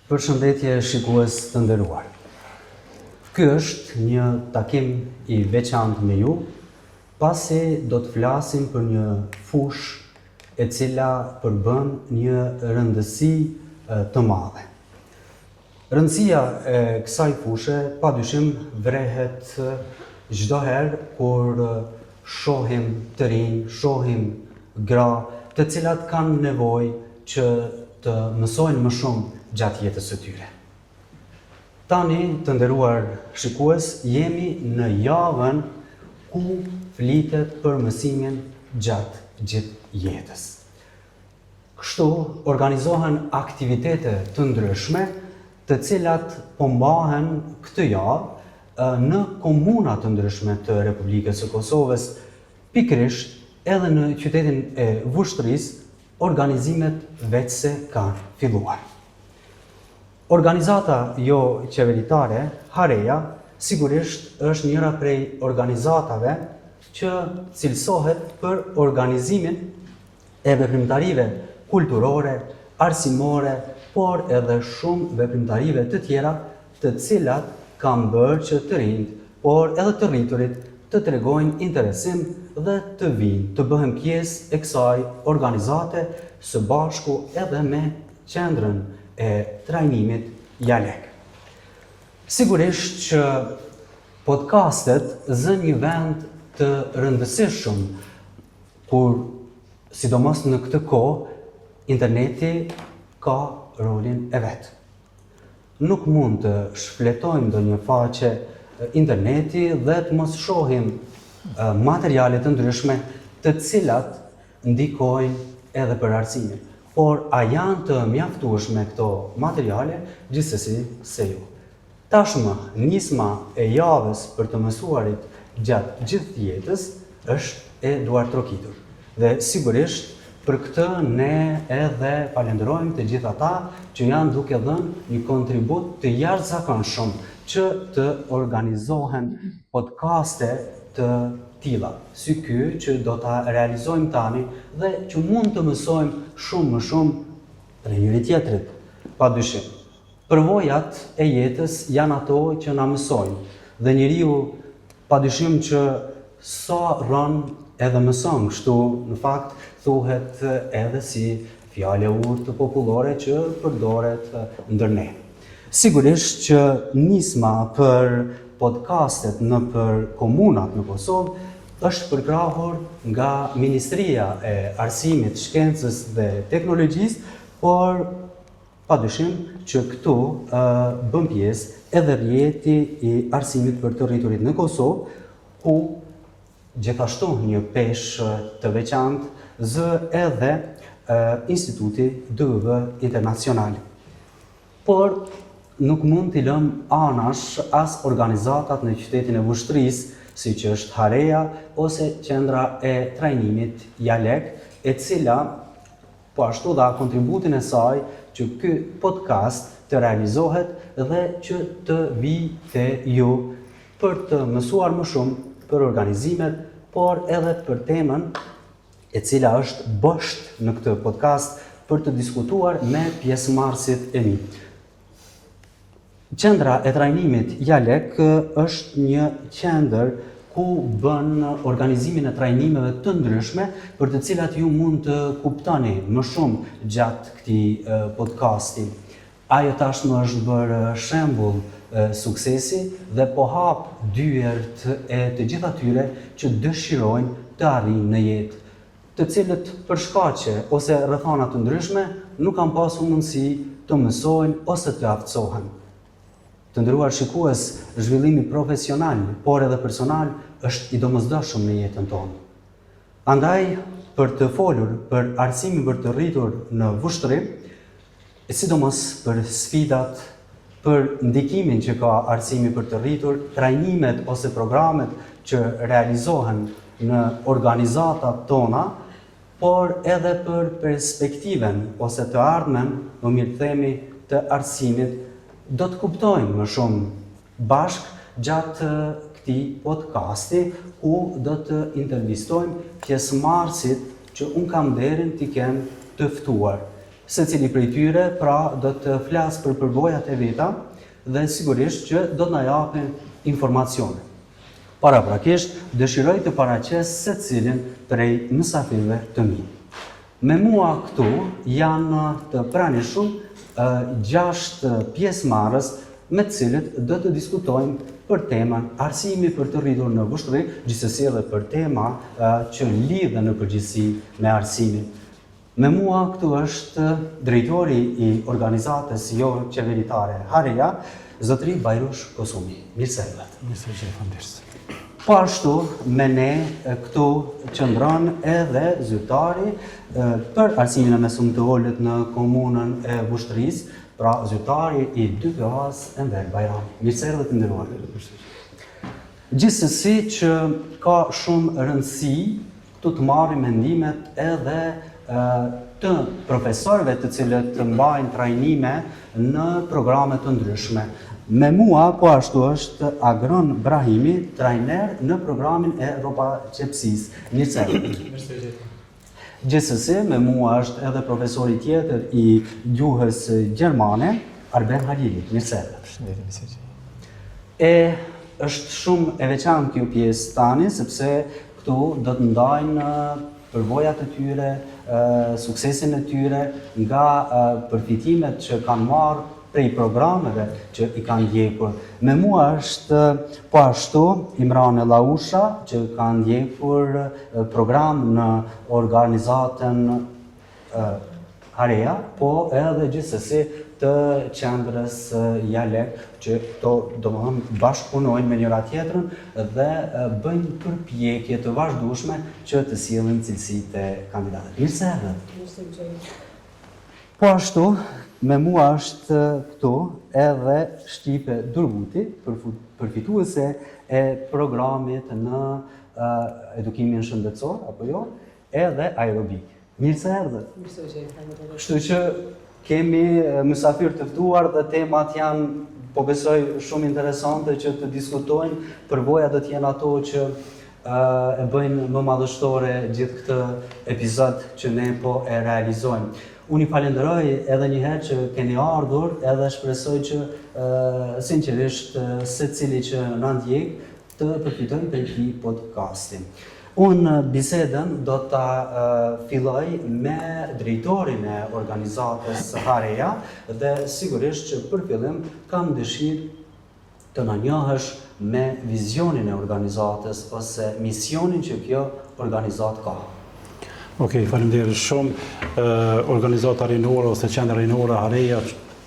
Përshëndetje shikues të nderuar. Ky është një takim I veçantë me ju, pasi do të flasim për një fushë e cila përbën një rëndësi të madhe. Rëndësia e kësaj fushë padyshim vrehet çdo herë kur shohim të rinj, shohim gra të cilat kanë nevojë që të mësojnë më shumë gjatë jetës së tyre. Tani, të nderuar shikues, jemi në javën ku flitet për mësimin gjatë gjithë jetës. Kështu organizohen aktivitete të ndryshme, të cilat po mbahen këtë javë në komuna të ndryshme të Republikës së Kosovës, pikërisht edhe në qytetin e Vushtrrisë, organizimet veçse kanë filluar. Organizata jo qeveritare, Hareja, sigurisht është njëra prej organizatave që cilësohet për organizimin e veprimtarive kulturore, arsimore, por edhe shumë veprimtarive të tjera, të cilat kanë bërë që të rinjt, por edhe të rriturit të tregojnë interesim dhe të vinë të bëhen pjesë e kësaj organizate së bashku edhe me qendrën e trajnimit Jalek. Sigurisht që podcastet zën një vend të rëndësishëm, kur sidomos në këtë kohë interneti ka rolin e vet. Nuk mund të shfletojmë ndonjë faqe interneti dhe të mos shohim materiale të ndryshme të cilat ndikojnë edhe për arsimin. Por a janë të mjaftueshme këto materiale, gjithsesi se jo. Tashmë, nisma e javës për të mësuarit gjatë gjithë jetës është e duartrokitur. Dhe sigurisht për këtë ne edhe falenderojmë të gjithë ata që janë duke dhënë një kontribut të jashtëzakonshëm që të organizohen podcaste të tilla, si ky që do ta realizojmë tani dhe që mund të mësojmë shumë më shumë prej njëri tjetrit. Padyshim, përvojat e jetës janë ato që na mësojnë dhe njeriu padyshim që sa rron edhe mëson, kështu në fakt thuhet edhe si fjalë urtë popullore që përdoret ndër ne. Sigurisht që nisma për podcastet në për komunat në Kosovë është përkrahur nga Ministria e Arsimit, Shkencës dhe Teknologjisë, por padyshim që këtu bën pjesë edhe rrjeti I arsimit për të rriturit në Kosovë, ku gjithashtu një peshë të veçantë zë edhe Instituti DV Internacional. Por nuk mund t'i lëm anash as organizatat në qytetin e Vushtrrisë, si që është Hareja ose qendra e trajnimit Jalek, e cila po ashtu dha kontributin e saj që ky podcast të realizohet dhe që të vijë te ju për të mësuar më shumë për organizimet, por edhe për temën e cila është bosht në këtë podcast për të diskutuar me pjesëmarrësit e mi. Qendra e trajnimit Jalek është një qendër ku bën organizimin e trajnimeve të ndryshme për të cilat ju mund të kuptoni më shumë gjatë këtij podcasti. Ajo tashmë është bërë shembull suksesi dhe po hap dyert e të gjithë atyre që dëshirojnë të arrijnë në jetë, të cilët për shkaqe ose rrethana të ndryshme nuk kanë pasur mundësi të mësojnë ose të aftësohen. Të nderuar shikues, zhvillimi profesional, por edhe personal, është I domosdoshëm në jetën tonë. Andaj, për të folur për arsimin për të rritur në Vushtrri, e sidomos për sfidat, për ndikimin që ka arsimi për të rritur, trajnimet ose programet që realizohen në organizatat tona, por edhe për perspektiven ose të ardhmen, më mirë themi, të arsimit, do të kuptojnë më shumë bashk gjatë këtij podcasti, ku do të intervistojmë pjesëmarrësit që unë kam nderin t'i kem të ftuar. secili prej tyre pra do të flas për përbojat e veta dhe sigurisht që do të na japin informacione. Paraprakisht, dëshiroj të paraqes secilin prej mysafirëve të mi. Me mua këtu janë të pranishëm 6 pjesëmarrës me të cilët do të diskutojmë për temën arsimi për të rritur në vushtri, gjithsesi edhe për tema që lidhen në përgjithësi me arsimin. Me mua këtu është drejtori i organizatës jo qeveritare Hareja, zotëri Bajrush Kosumi. Mirësevlet. Mirësevlet. Po ashtu me ne këtu qëndron edhe zyrtari për arsimin e mesëm të ulët në komunën e Vushtrisë, pra zyrtari i DPA-s Enver Bajrami. Mirësevlet të nderuar. Gjithsesi që ka shumë rëndësi këtu të marrim mendimet edhe të profesorëve të cilët mbajnë trajnime në programe të ndryshme. Me mua po ashtu është Agron Brahimi, trajner në programin e ropaqepsisë. Mirësevlet. Gjithsesi, me mua është edhe profesori tjetër i gjuhës gjermane, Arben Halili. Mirësevlet. Është shumë e veçantë kjo pjesë tani, sepse këtu do të ndajnë përvojat e tyre, suksesin e tyre nga përfitimet që kanë marrë prej programeve që i kanë ndjekur. Me mua është po ashtu Imran Lausha, që kanë ndjekur program në organizatën Hareja, po edhe gjithsesi të qendrës Jalek, që to domethënë bashkëpunojnë me njëra tjetrën dhe bëjnë përpjekje të vazhdueshme që të sillin cilësitë e kandidatëve. Mirësevlet. Po ashtu, me mua është këtu edhe Shqipe Durguti, përfituese e programit në edukimin shëndetësor, apo jo, edhe aerobik. Mirësevlet. Kështu që kemi mysafir të ftuar dhe temat janë, po besoj, shumë interesante që të diskutojnë, përvoja do t'jenë ato që e bëjnë më madhështore gjithë këtë epizod që ne po e realizojmë. Unë i falenderoj edhe njëherë që keni ardhur, edhe shpresoj që sinqerisht secili që na ndjek të përfitojnë për këtij podcasti. Unë bisedën do ta filloj me drejtorin e organizatës Hareja dhe sigurisht që për fillim kam dëshirë të na njohësh me vizionin e organizatës ose misionin që kjo organizatë ka. Okej, faleminderit shumë. Organizata rinore ose qendra rinore Hareja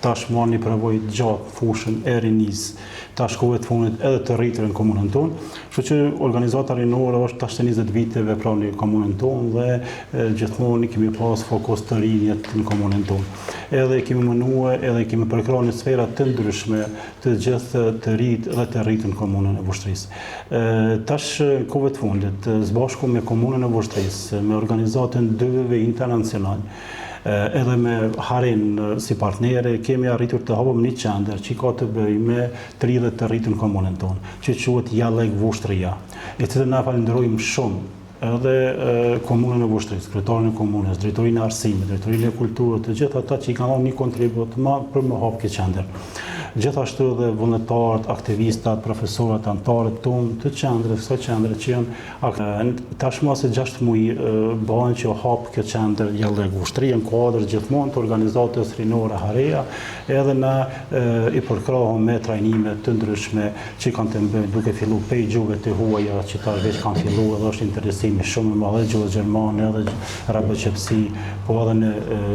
tashmë një përvojë gjatë fushën e rinisë, tash kohë të fundit edhe të rritur në komunën tonë. Kështu që organizata rinore është tash 20 vite vepron në komunën tonë dhe gjithmonë kemi pas fokus të rinjet në komunën tonë. Edhe kemi mënuar, edhe kemi përkrahur në sfera të ndryshme të gjithë të rritë dhe të rritur në komunën e Vushtrisë. Tash kohë të fundit, së bashku me komunën e Vushtrisë, me organizatën DVV internacional, edhe me Harin si partnere, kemi arritur të hapëm një qendër që ka të bëjë me të rritë të rritur në komunën tonë, që quhet Jalek Vushtria, e cilën na falenderojmë shumë edhe komunën e Vushtrisë, kryetarin e komunës, drejtorinë e arsimit, drejtorinë e kulturës, të gjithë ata që i kanë dhënë një kontribut për me hap këtë qendër. Gjithashtu edhe vullnetarët, aktivistat, profesorët, anëtarët tonë të qendrës, kësaj qendre që janë tashmë se 6 muaj bëhen që hap kjo qendër Jalek Vushtria në kuadër gjithmonë të organizatës rinore Hareja, edhe na i përkrahëm me trajnime të ndryshme që kanë të bëjnë duke filluar prej gjuhëve të huaja që ta veç kanë filluar edhe është interesimi shumë i madh gjuhë gjermane edhe ropaqepsi, po edhe në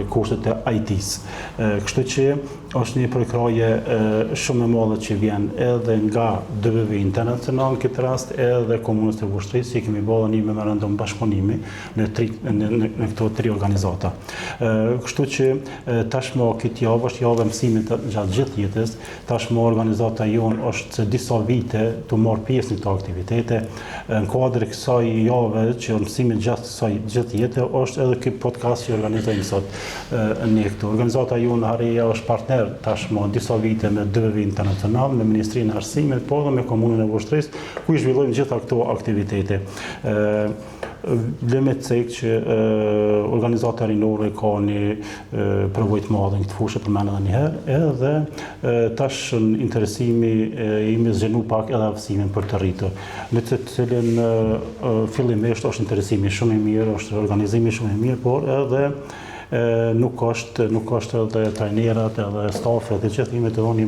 kurset e IT-s. Kështu që është një përkrahje shumë e madhe që vjen edhe nga DVV internacional në këtë rast edhe komunës të Vushtrisë, që kemi bërë një memorandum bashkëpunimi në këto 3 organizata. Kështu që tashmë këtë javë është javë e mësimit gjatë gjithë jetës, tashmë organizata jonë është se disa vite të marrë pjesë në këto aktivitete. Në kuadër kësaj jave që mësimit gjatë gjithë jetë është edhe ky podcast që organizojmë sot në këtu. Organizata jonë Hareja është partner tashmë disa vite me DVV internacional, me Ministrinë e Arsimit, po edhe me komunën e Vushtrisë, ku i zhvillojmë gjitha këto aktivitete. Lëme të cek që organizata rinore ka një përvojë të madhe në këtë fushë përmend edhe një herë, edhe tash interesimi imi zgjenu pak edhe aftësimin për të rritur. Në të cilin fillimisht është interesimi shumë i mirë, është organizimi shumë i mirë, por edhe nuk është edhe trajnerat edhe stafet e gjithë ime të dhoni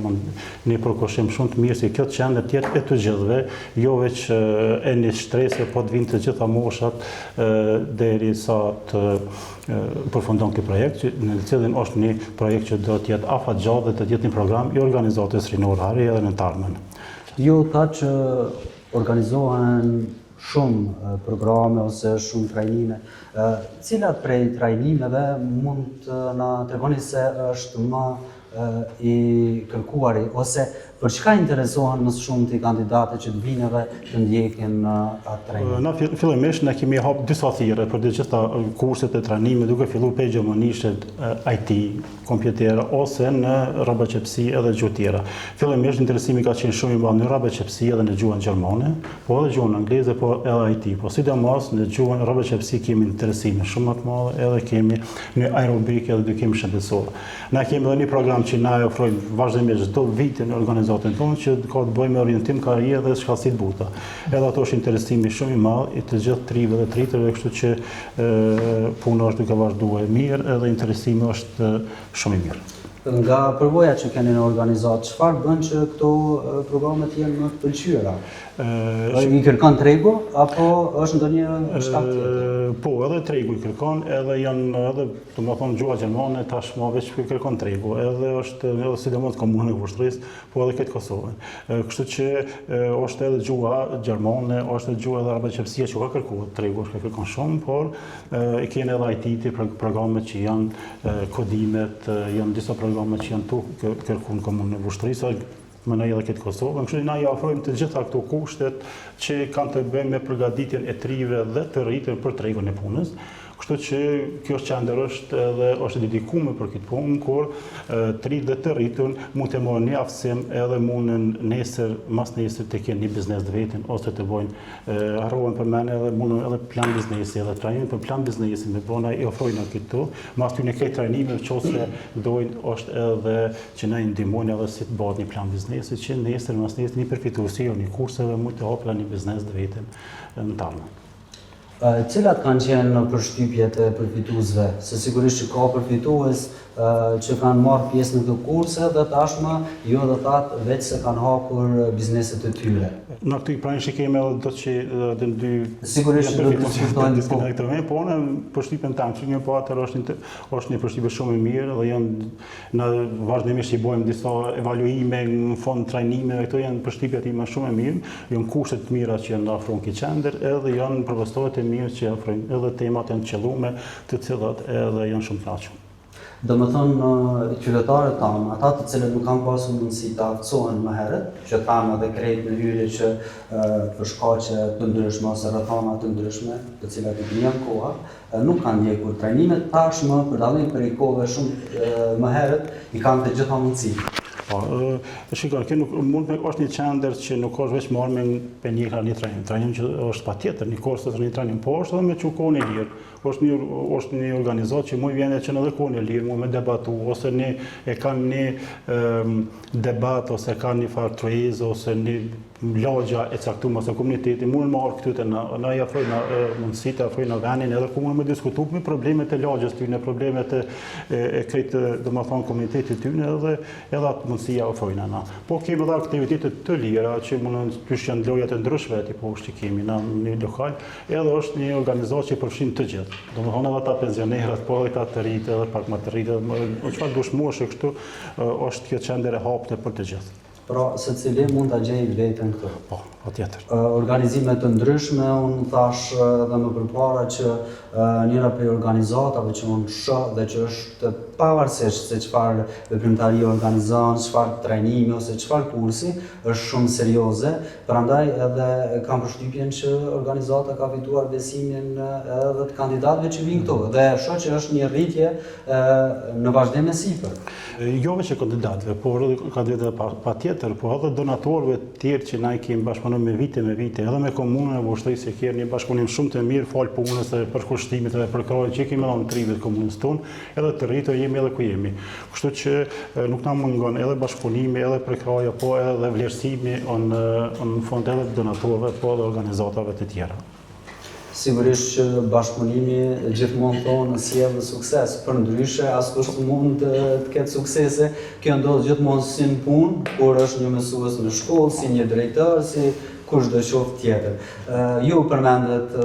një përkoshim shumë të mirë si kjo të qenë tjetë e të gjithëve, jo veç e një shtrese, po të vinë të gjitha moshat deri sa të përfundon këtë projekt, në cilin është një projekt që do të jetë afatgjatë dhe të jetë një program i organizatës rinore Hare edhe në Tarmen. Ju tha që organizohen shumë programe ose shumë trajnime. Cilat prej trajnimeve mund të na tregoni se është më i kërkuari ose për çka interesohen më shumë të kandidatët që të vinë dhe të ndjekin atë trajnim? Na fillimisht ne kemi hap disa thirrje për të gjitha kurset e trajnimit, duke filluar pe gjemonisht IT, kompjuter ose në rrobaqepsi edhe gjuhë tjera. Fillimisht interesimi ka qenë shumë i madh në rrobaqepsi edhe në gjuhën gjermane, po edhe gjuhën angleze, po edhe IT. Po sidomos në gjuhën rrobaqepsi kemi interesime shumë më të madhe, edhe kemi në aerobik edhe dukim shëndetësor. Na kemi edhe një program që na ofrojmë vazhdimisht çdo vit në organizatën tonë që ka të bëjë me orientim karrierë dhe shkallësi të buta. Edhe ato është interesimi shumë i madh i të gjithë trive dhe tritërve, kështu që puna është duke vazhduar mirë edhe interesimi është shumë i mirë. Nga përvoja që keni në organizatë, çfarë bën që këto programet jenë më të pëlqyera? I kërkon tregu apo është ndonjë shkak tjetër? Po, edhe tregu i kërkon, edhe janë edhe, domethënë gjuha gjermane tashmë veç kërkon tregu, edhe është edhe sidomos komunën e Vushtrisë, po edhe këtë Kosovën. Kështu që është edhe gjuha gjermane, është edhe gjuha edhe rrobaqepsia që ka kërkuar tregu, është kërkon shumë, por i keni edhe IT programet që janë kodimet, janë disa programe që janë tu kërkuar në komunën e Vushtrisë, më në edhe këtë Kosovën. Kështu na i ofrojmë të gjitha këto kushtet që kanë të bëjnë me përgatitjen e trive dhe të rritjen për tregun e punës. Kështu që kjo është qendër është dedikuar për këtë punë, kur tri dhe të rritun mund të marrin një aftësim edhe mundën mas nesër të kenë një biznes të vetin ose të bojnë harrohen për mene edhe mundën edhe plan biznesi edhe trajnim për plan biznesi me bona i ofrojnë këtu. Mas ty në këtë trajnime nëse dojnë është edhe që na i ndihmojnë edhe si të bëhet një plan biznesi që mas nesër një përfituesi o një kurseve mund të hapë një biznes të vetin në Tarmen. Cilat kanë qenë përshtypjet e përfituesve? Se sigurisht që ka përfitues që kanë marrë pjesë në këto kurse dhe tashmë jo dhe thatë veç se kanë hapur bizneset e tyre. Në këtë pranë që kemi edhe do që dhe në dy... Sigurisht që do të diskutojnë po në përshtypjen tanë, që një po atër është një përshtypje shumë e mirë dhe janë në vazhdimisht që i bojmë disa evaluime në fond trajnime, këto janë përshtypjet ime shumë e mirë, janë kushtet të mira që janë afron këtë qendër edhe janë përvëstohet e mirë që ofrojnë edhe temat janë qellume të cilat edhe janë shumë knaqur. Do më thonë qytetarët tanë, ata të cilët nuk kanë pasur mundësi të aftësohen më herët, që tanë edhe krejt në hyrje që për shkaqe të ndryshme ose rrethana të ndryshme, të cilat i gënjen koha, nuk kanë ndjekur trajnimet, tashmë për dallim prej kohëve shumë më herët i kanë të gjitha mundësi. Shikon, kjo mund të është një qendër që nuk është veç marrë me një trajnim. Trajnim që është patjetër, një kurs ose një trajnim, po është edhe me që kohën e lirë. Është një organizat që mund vjen që në edhe kohën e lirë, mund me debatu, ose e kanë një debat, ose kanë një farë trejzë, ose një lagja e caktuar ose komuniteti, mund të marrë këtu të na i ofrojnë mundësi të ofrojnë venin edhe ku mund me diskutu me problemet e lagjës tyne, problemet e këtë domethënë komunitetit tyne edhe atë mundësia ofrojnë ana. Po kemi edhe aktivitete të lira që mundën të janë lojat e ndryshme tipo që kemi në një lokal, edhe është një organizat që përfshin të gjithë. Domethënë edhe ata pensionerët, po edhe ata të rritë, edhe pak më të rritë, çfarë dush moshë kështu është kjo qendër e hapur për të gjithë. Pra, secili mund ta gjejë veten këtu. Po, patjetër. Organizime të ndryshme, unë thash edhe më përpara që njëra prej organizatave që unë shoh dhe që është pavarësisht se çfarë veprimtari organizon, çfarë trajnimi ose çfarë kursi, është shumë serioze, prandaj edhe kam përshtypjen që organizata ka fituar besimin edhe të kandidatëve që vinë këtu dhe shoh që është një rritje në vazhdim e sipër. Jo veç kandidatëve, por edhe kandidatëve patjetër, por edhe donatorëve të tjerë që na i kemi bashkëpunuar me vite, edhe me komunën e Voshtrisë, që kemi një bashkëpunim shumë të mirë fal punës dhe për kushtimet edhe për krajin që kemi dhënë trivet komunës tonë, edhe të rritur jemi edhe ku jemi. Kështu që nuk na mungon edhe bashkëpunimi, edhe për kraja, po edhe vlerësimi në fond edhe donatorëve, po edhe organizatave të tjera. Sigurisht që bashkëpunimi gjithmonë thonë sjell sukses, përndryshe askush mund të ketë suksese. Kjo ndodh gjithmonë si në punë, kur është një mësues në shkollë, si një drejtor, si kushdo qoftë tjetër. Ju përmendet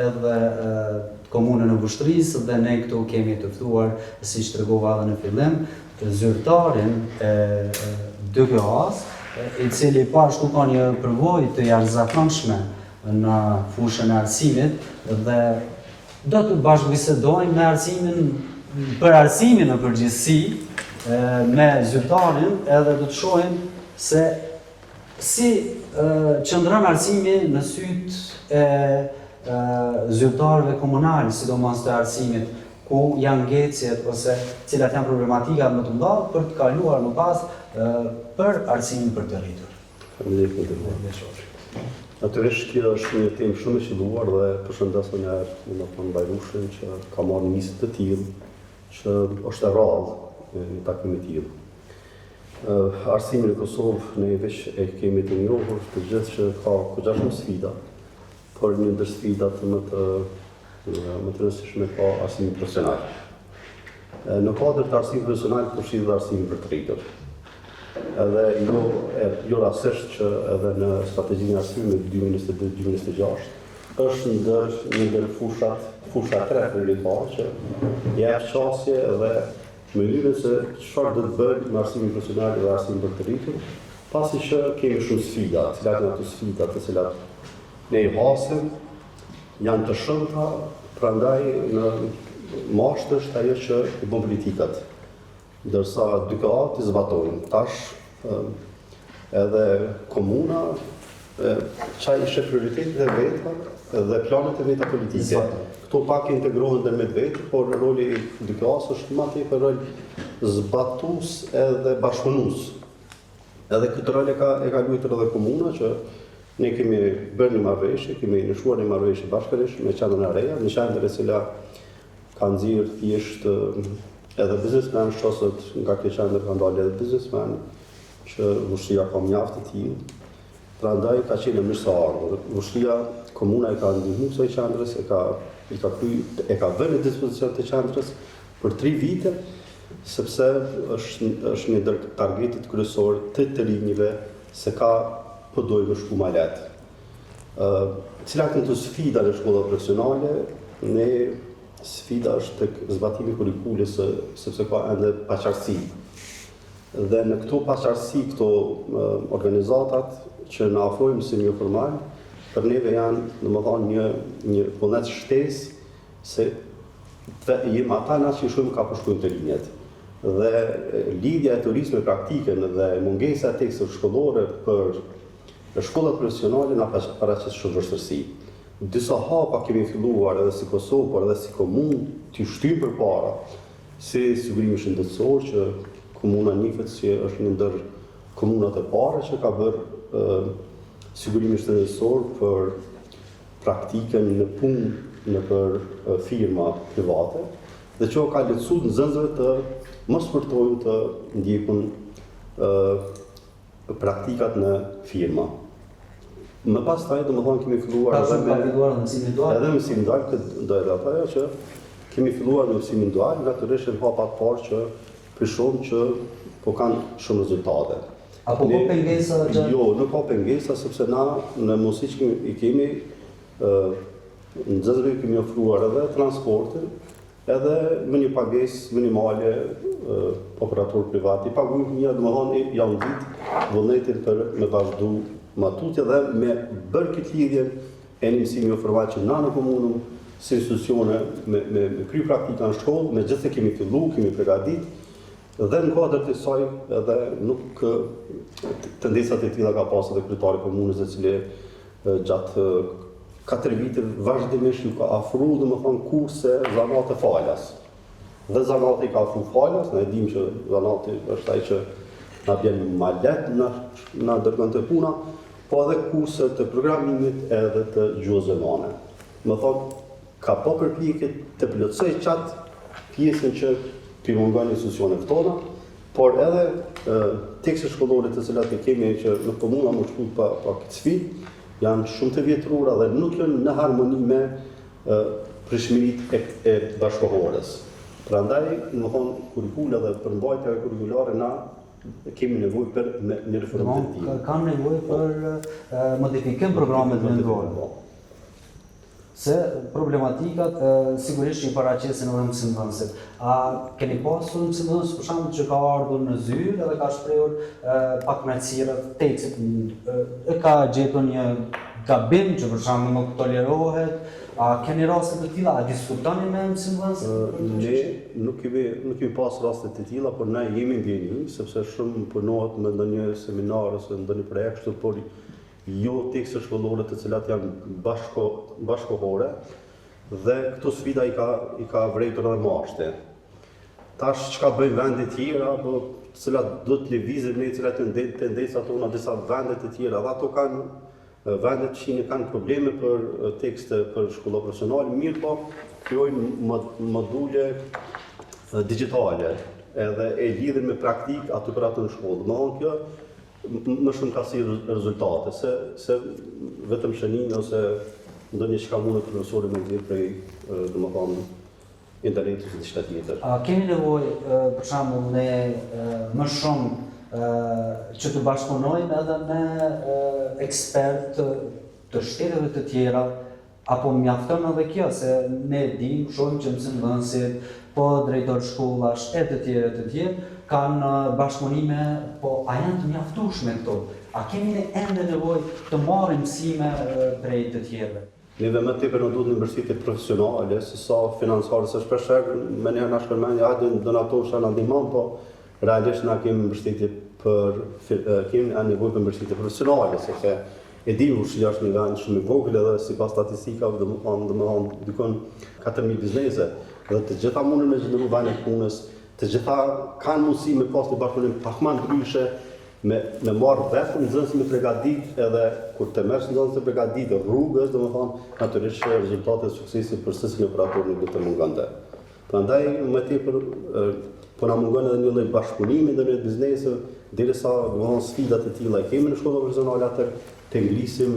edhe komunën e Voshtrisë dhe ne këtu kemi të ftuar, siç tregova edhe në fillim, zyrtarin e DGA-s, i cili pashtu ka një përvojë të jashtëzakonshme në fushën e arsimit dhe do të bashkëbisedojmë për arsimin në përgjithësi me zyrtarin edhe do të shohim se si qëndron arsimi në sytë e zyrtarëve komunal, sidomos të arsimit, ku janë ngecjet ose cilat janë problematikat më të mëdha për të kaluar më pas për arsimin për të rritur. Natyrisht kjo është një temë shumë e qelluar dhe përshëndes edhe domethënë Bajrushin që ka marrë nisë të tillë që është e rrallë një takim të tillë. Arsimi në Kosovë ne veç e kemi të njohur të gjithë që ka goxha shumë sfida, por një ndër sfidat më të rëndësishme ka arsimi profesional. Në kuadër të arsimit profesional përfshihet dhe arsimi për të rritur. Edhe jo rastësisht që edhe në strategjinë e arsimit 2022-2026 është një ndër fusha 3 prioritare që jep çështje edhe mënyrën se çfarë do të bëjmë me arsimin profesional dhe arsimin për të rritur, pasi që kemi shumë sfida, cilat janë ato sfida të cilat ne i hasim, janë të shëmta, prandaj në mashtë është ajo që i bën politikat. Ndërsa DGA të zbatojnë. Tash edhe komuna çaj ishe prioritetet e veta dhe planet e veta politike. Këto pak integrohen dhe me vetë, por roli i DGA-s është më tepër rol zbatues edhe bashkëpunues. Edhe këtë rol e ka luajtur edhe komuna që ne kemi bërë një marrëveshje, kemi nishuar një marrëveshje bashkërisht me qendrën e Reja, një qendër e cila ka nxjerrë thjesht edhe biznesmen, shosët nga kjo qendër ka ndalë edhe biznesmen, që Voshtria ka mjaft të tillë. Prandaj ka qenë mirëseardhur. Voshtria, komuna e ka ndihmuar kësaj qendrës, e ka vënë në dispozicion të qendrës për 3 vite, sepse është një ndër targetet kryesor të rinjve se ka po dojmë shku ma lehtë. Cilat janë të sfida në shkollat profesionale, ne sfida është tek zbatimi kurrikulës sepse ka ende paqartësi. Dhe në këto paqartësi, këto organizatat që na ofrojnë mësim jo formal, për neve janë, domethënë një vullnet shtesë se jemi ata na që shumë ka përshkruajmë të linjet. Dhe lidhja e teorisë me praktikën dhe mungesa e teksteve shkollore për shkollat profesionale na paraqes shumë vështirësi. Disa hapa kemi filluar edhe si Kosovë, por edhe si komunë të shtyjmë përpara, si sigurimi shëndetësor që komuna njihet si është një ndër komunat e para që ka bërë sigurimin shëndetësor për praktikën në punë nëpër firma private dhe që ka lehtësuar nxënësve të mos përtojnë të ndjekun praktikat në firma. Më pas taj, domethënë kemi filluar edhe mësimin dual, këtë do edhe ajo që kemi filluar me mësimin dual, natyrisht në hapat parë që prishon që po kanë shumë rezultate. Apo po pengesa? Jo, nuk ka pengesa, sepse na në mundësi që i kemi nxënësve kemi ofruar edhe transportin, edhe me një pagesë minimale operator privat. I paguajmë një, domethënë ja u ditë vullnetin për me vazhdu matutje dhe me bërë këtë lidhjen e një mësimi jo formal që na në komunën si institucione me kry praktika në shkollë, me gjithë se kemi fillu, kemi përgatit, dhe në kuadër të saj edhe nuk tendencat e tilla ka pasur edhe kryetari i komunës, i cili gjatë 4 vite vazhdimisht ju ka afruar domethënë kurse zanate falas. Dhe zanati ka afruar falas, ne dimë që zanati është ai që na bën më lehtë na dërgon të puna, po edhe kurse të programimit edhe të gjuhës zemane. Më thonë, ka po përpjekje të plotësoj qatë pjesën që t'i mungon institucionet tona, por edhe tekste shkollore të cilat e kemi që në komuna më shkut pa këtë sfidë, janë shumë të vjetrura dhe nuk janë në harmoni me prishmëritë e bashkohores. Prandaj, më thonë, kurrikula dhe përmbajtja kurrikulare na kemi nevojë për një reformë të tillë. Kam nevojë për modifikim programet vendore. Se problematikat sigurisht i paraqesin edhe mësimdhënësit. A keni pasur mësimdhënës për shembull që ka ardhur në zyrë edhe ka shprehur pak mërcire tekstit, ka gjetur një gabim që për shembull nuk tolerohet? A keni raste të tilla? A diskutoni me mësimdhënësit? Ne nuk kemi pas raste të tilla, por ne jemi ndjenjë, sepse shumë punohet me ndonjë seminar ose ndonjë projekt kështu, por jo tekste shkollore të cilat janë bashkohore, dhe këto sfida i ka vrejtur edhe mashte. Tash çka bëjnë vendet tjera, apo të cilat do të lëvizin me cilat tendencat tona disa vende të tjera, dhe ato kanë vendet që kanë probleme për tekste për shkolla profesionale, mirë po krijojnë module digjitale edhe e lidhin me praktik aty për atë në shkollë. Domethënë kjo më shumë ka si rezultate, se vetëm shënime ose ndonjë çka mundet profesori me nxjerr prej domethënë internetit ose diçka tjetër. A kemi nevojë për shembull ne më shumë që të bashkëpunojmë edhe me ekspertë të shteteve të tjera, apo mjafton edhe kjo, se ne dim, shohim që mësimdhënësit, po drejtor shkollash e të tjerë, kanë bashkëpunime, po a janë të mjaftueshme këto? A kemi ne ende nevojë të marrim mësime prej të tjerëve? Neve më tepër në duhet në mbështetje profesionale, se sa financiare, se shpesh me njëherë na shkon mendja, hajde donatorë që na ndihmon, po realisht na kemi mbështetje kemi nevojë për mbështetje profesionale, sepse e di që është një vend shumë i vogël edhe sipas statistikave domethënë dikon 4000 biznese, dhe të gjitha mundin me zhvillu vende punës, të gjitha kanë mundësi me pas një bashkëpunim pak më ndryshe, me marrë vetë nxënës me përgatit, edhe kur të merresh nxënës me përgatit rrugës, domethënë natyrisht rezultatet e suksesit për secilin operator nuk do të mungante. Prandaj më tepër po na mungon edhe një lloj bashkëpunimi ndërmjet bizneseve, derisa domethënë sfidat e tilla kemi në shkolla profesionale atë të ngrisim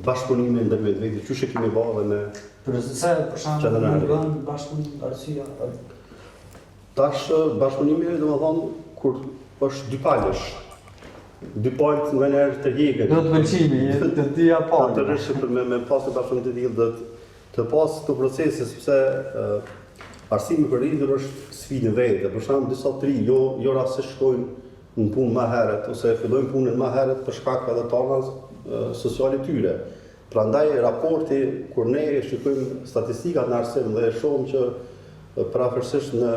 bashkëpunimin ndërmjet vetë, çu kemi bërë me Se për shembull mungon bashkëpunim arsyeja. Tash bashkëpunimi domethënë kur është dy palësh. Dy palë në njëherë të hjekën. Do të pëlqimi, të dyja palë. Të rishë për me pas të bashkëpunim të tillë, të pas këto procese, sepse arsimi për rindur është sfidë vetë. Për shembull disa të ri jo rastësisht shkojnë në punë më herët ose fillojnë punën më herët për shkak edhe të anës sociale tyre. Prandaj raporti kur ne shikojmë statistikat në arsim dhe shohim që parafërsisht në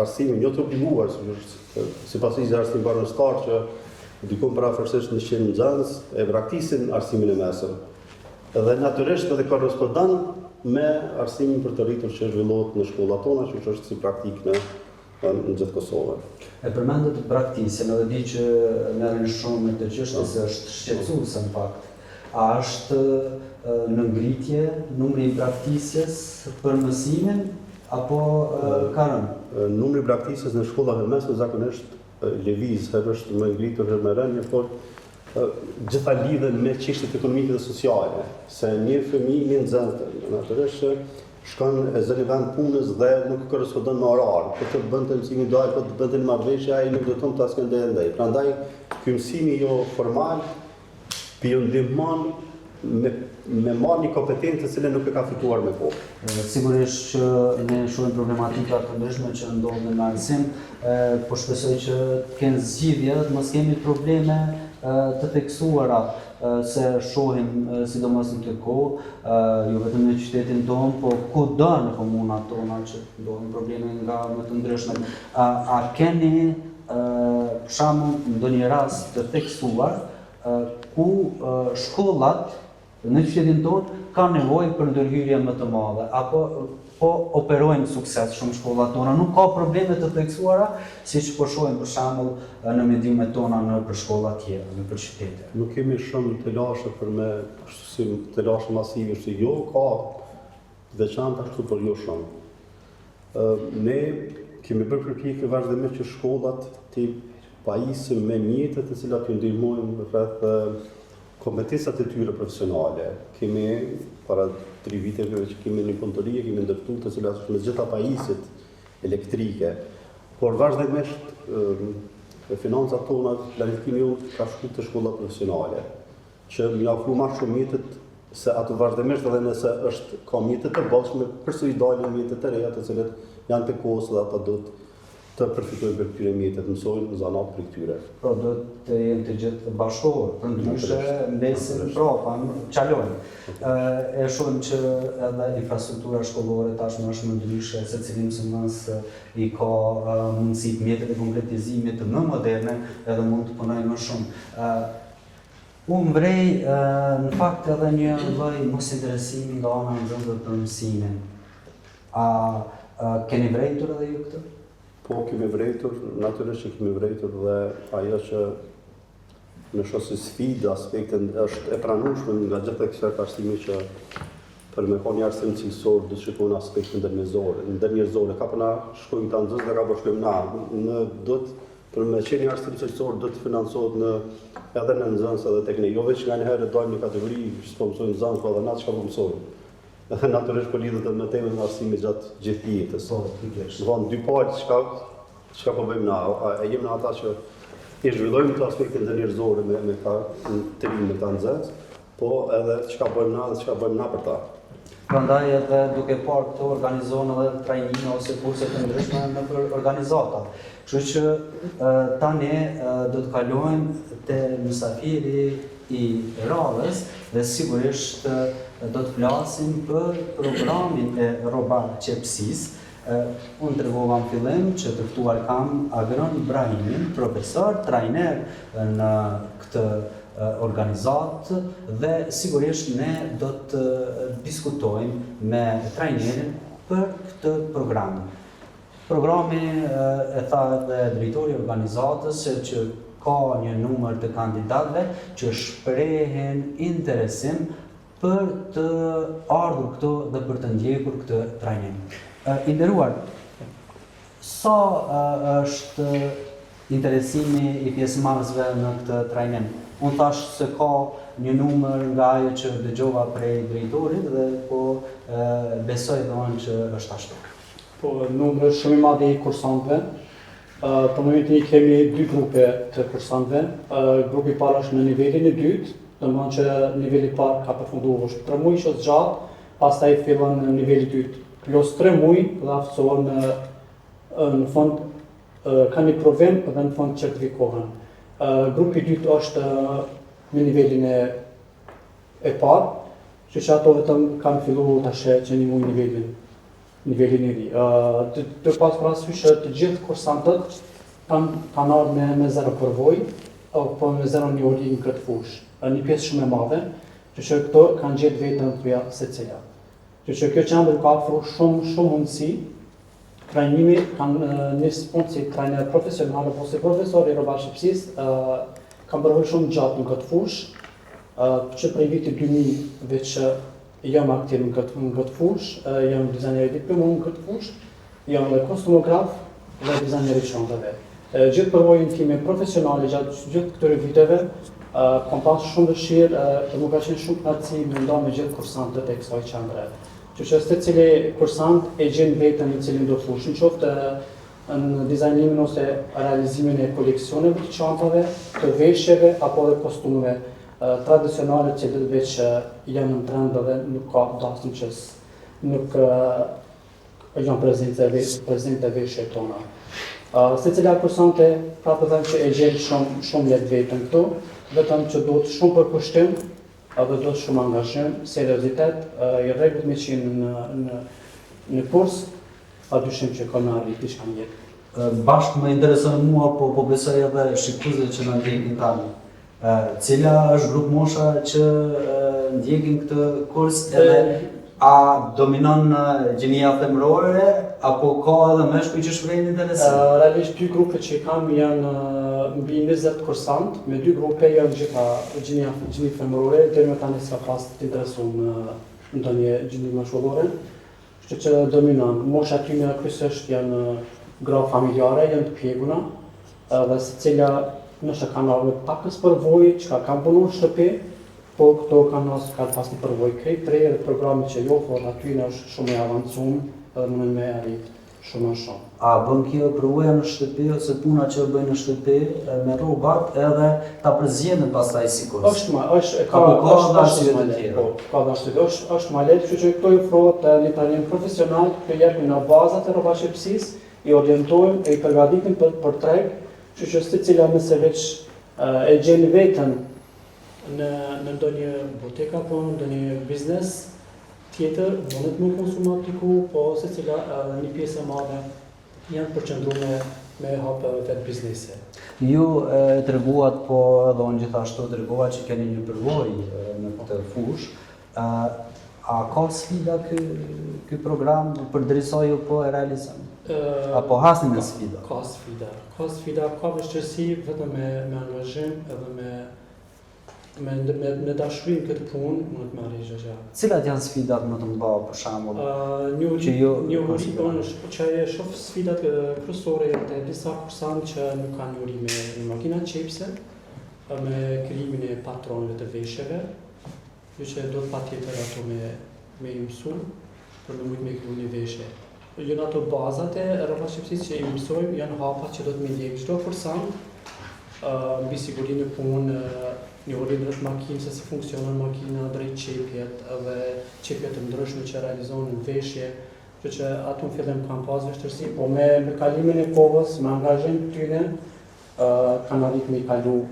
arsimin jo të obliguar, sipas ligjit arsim banostar që dikon parafërsisht 100 nxënës e braktisin arsimin e mesëm. Dhe natyrisht edhe korrespondon me arsimin për të rritur që zhvillohet në shkollat tona, që është si praktikë në gjithë Kosovën. E përmendet braktisjen, edhe di që merren shumë me të çështje se është shqetësuese në fakt. A është në ngritje numri i braktisjes për mësimin apo ka rënë? Numri i braktisjes në shkollat e mesme zakonisht lëviz, herë është më ngritur herë më rënë, por gjitha lidhen me çështjet ekonomike dhe sociale, se një fëmijë një nxënës, natyrisht shkon e zëri vend punës dhe nuk korrespondon me orar. Po të bënte mësimi do apo të bënte marrëveshje, ai nuk do të thonë asnjë ndaj. Prandaj ky mësimi jo formal ju ndihmon me marrë një kompetencë të cilën nuk e ka fituar me kohë. Sigurisht që ne shohim problematika të ndryshme që ndodhin në arsim, po shpresoj që të kenë zgjidhje, mos kemi probleme të theksuara se shohim sidomos në këtë kohë, jo vetëm në qytetin tonë, po kudo në komunat tona që ndodhin probleme nga më të ndryshme. A keni për shembull ndonjë rast të theksuar ku shkollat në qytetin tonë kanë nevojë për ndërhyrje më të madhe, apo po operojnë sukses shumë shkollat tona, nuk ka probleme të theksuara, siç po shohim për shembull në mediumet tona në për shkolla tjera, në për qytete. Nuk kemi shumë të lashe për me, si të lashe masive, që jo ka veçanta ashtu për jo shumë. Ne kemi bërë përpjekje vazhdimisht që shkollat të pajisim me mjetet të cilat ju ndihmojnë rreth kompetencat e tyre profesionale. Kemi para 3 viteve që kemi një punëtori, kemi ndërtuar të cilat është me gjitha pajisit elektrike, por vazhdimisht financat tona, planifikimi jonë ka shku të shkollat profesionale, që më ofru më shumë mjetet se ato vazhdimisht edhe nëse ka mjetet të bashme, përsëri dalin mjetet të reja të cilat janë të kohës dhe ata do të përfitojnë për këtyre mjetet, mësojnë në zanat për këtyre. Pro do të jenë të gjithë bashkëkohër, për ndryshe mbesin prapa, qalojnë. E shohim që edhe infrastruktura shkollore tashmë është më ndryshe, secili mësues i ka mundësi mjetet e konkretizimit më moderne edhe mund të punojë më shumë. Unë vrej në fakt edhe një lloj mosinteresimi nga ana nxënësve për mësimin. A keni vrejtur edhe ju këtë? Po, kemi vrejtur, natyrisht që kemi vrejtur dhe ajo që në shosi sfidë aspektin është e pranueshme nga gjithë ekspertë arsimit që për me konë një arsim cilësor do të shikojnë aspektin ndërnjerëzor. Ka për na shkojmë të nxënës dhe ka për shkojmë na. Për me qenë një arsim cilësor do të financohet edhe në nxënës edhe tek ne. Jo veç nga njëherë dojmë një kategori që po mësojnë nxënës, po edhe na çka po mësojnë. Edhe natyrisht po lidhet me temën e arsimit gjatë gjithë jetës. Von dy palë çka po bëjmë na, e jemi në ata që i zhvillojmë të aspektin ndërnjerëzor me ka të rinë me ta nxënës, po edhe çka bëjmë na dhe çka bëjmë na për ta. Prandaj edhe duke parë këto organizohen edhe trajnime ose kurse të ndryshme në organizata. Kështu që tani do të kalojmë te mysafiri i radhës dhe sigurisht do të flasim për programin e Robar Qepësisë. Unë tregova në fillim që të ftuar kam Agron Brahimin, profesor, trajner në këtë organizatë dhe sigurisht ne do të diskutojmë me trajnerin për këtë program. Programi e tha edhe drejtori i organizatës që ka një numër të kandidatëve që shprehen interesim për të ardhur këtu dhe për të ndjekur këtë trajnim. I nderuar, sa është interesimi i pjesëmarrësve në këtë trajnim? Unë thash se ka një numër nga ajo që dëgjova prej drejtorit dhe po besoj domosdoshmë që është ashtu. Po, numri është shumë i madh i kursantëve. Për momentin kemi 2 grupe të kursantëve. Grupi i parë është në nivelin e dytë, domethënë që niveli i parë ka përfunduar është 3 muaj ose gjatë, pastaj fillon në niveli i dytë. Plus 3 muaj dhe aftësohen në fund kanë një provim dhe në fund certifikohen. Grupi i dytë është në nivelin e parë, që ato vetëm kanë filluar tash që një muaj nivelin e ri. Të pas parasysh të gjithë kursantët kanë ardhur me 0 përvojë apo me 0 njohuri në këtë fushë. Një pjesë shumë e madhe, që këto kanë gjetë vetën tuja secila. Që kjo qendër ka ofruar shumë mundësi. Trajnimi kanë nisë punë si trajner profesional apo si profesor i Robar Qepësisë, kanë bërë shumë gjatë në këtë fushë, që prej vitit 2000 veç jam aktiv në këtë fushë, jam dizajner i diplomuar në këtë fushë, jam dhe kostumograf dhe dizajner i çantave. Gjithë përvojën time profesionale gjatë gjithë këtyre viteve, kam pas shumë dëshirë dhe më ka qenë shumë kënaqësi me nda me gjithë kursantët e kësaj qendre. Që secili kursant e gjen veten në cilin do fushën, qoftë në dizajnimin ose realizimin e koleksioneve të çantave, të veshjeve apo dhe kostumeve tradicionale që veç janë në trend dhe nuk ka dasëm që nuk janë prezente veshjet tona. Secila kursante prapë them që e gjen shumë lehtë vetën këtu, vetëm që duhet shumë përkushtim, edhe duhet shumë angazhim, seriozitet, i rregullt me qenë në kurs, pa dyshim që ka në arrit diçka në jetë. Bashkë më intereson mua, po besoj edhe shikuesve që na ndjekin tani. Cila është grup mosha që ndjekin këtë kurs edhe a dominon gjenia femërore apo ka edhe meshkuj që shprehin interesim? Realisht dy grupe që kam janë mbi 20 kursant, me dy grupe janë gjitha gjenia femërore, deri më tani s'ka pas të interesuar në ndonjë gjeni maskullore. Kështu që dominon. Mosha tyne kryesisht janë gra familjare, janë të pjeguna, dhe secila nëse kanë ardhur pakës përvojë, që kanë punuar në shtëpi, po këto kanë pas një përvojë krejt prej edhe programi që jo, por aty është shumë i avancuar edhe mund me arrit shumë më shumë. A bën kjo përvoja në shtëpi ose puna që bëjnë në shtëpi me rrobat edhe ta përzjedhin pastaj si kurs? Ka arsye të tjera. Ka arsye. Është më lehtë, kështu që këto i ofrohet një trajnim profesional, që japin në bazat e rrobashqipsisë, i orientojmë e i përgatitim për treg, kështu që secila nëse veç e gjen veten në ndonjë botek apo në ndonjë biznes tjetër, mundet me konsumu apliku, po secila një pjesë e madhe janë përqendruar me hapë vetë biznese. Ju treguat, po edhe unë gjithashtu tregova që keni një përvojë në këtë fushë. A ka sfida ky program përderisa ju po e realizoni? Apo hasni me sfida? Ka sfida, ka vështirësi vetëm me angazhim edhe me dashuri këtë punë mund të marrësh gjëra. Cilat janë sfidat më të mëdha për shembull? Një është që e shoh sfidat kryesore të disa kursantë që nuk kanë uri me makina çepse, me krijimin e patronëve të veshjeve, që do të patjetër ato me i mësu për me mujtë me kriju një veshje. Janë ato bazat e rrobashqipsisë që i mësojmë, janë hapat që do të më ndjekë çdo kursant, mbi sigurinë e punë, njohurinë drejt makinës, se si funksionon makina, drejt çepjet dhe çepjet të ndryshme që realizohen në veshje, kështu që aty në fillim kanë pas vështirësi, po me kalimin e kohës, me angazhim tyne, kanë arritur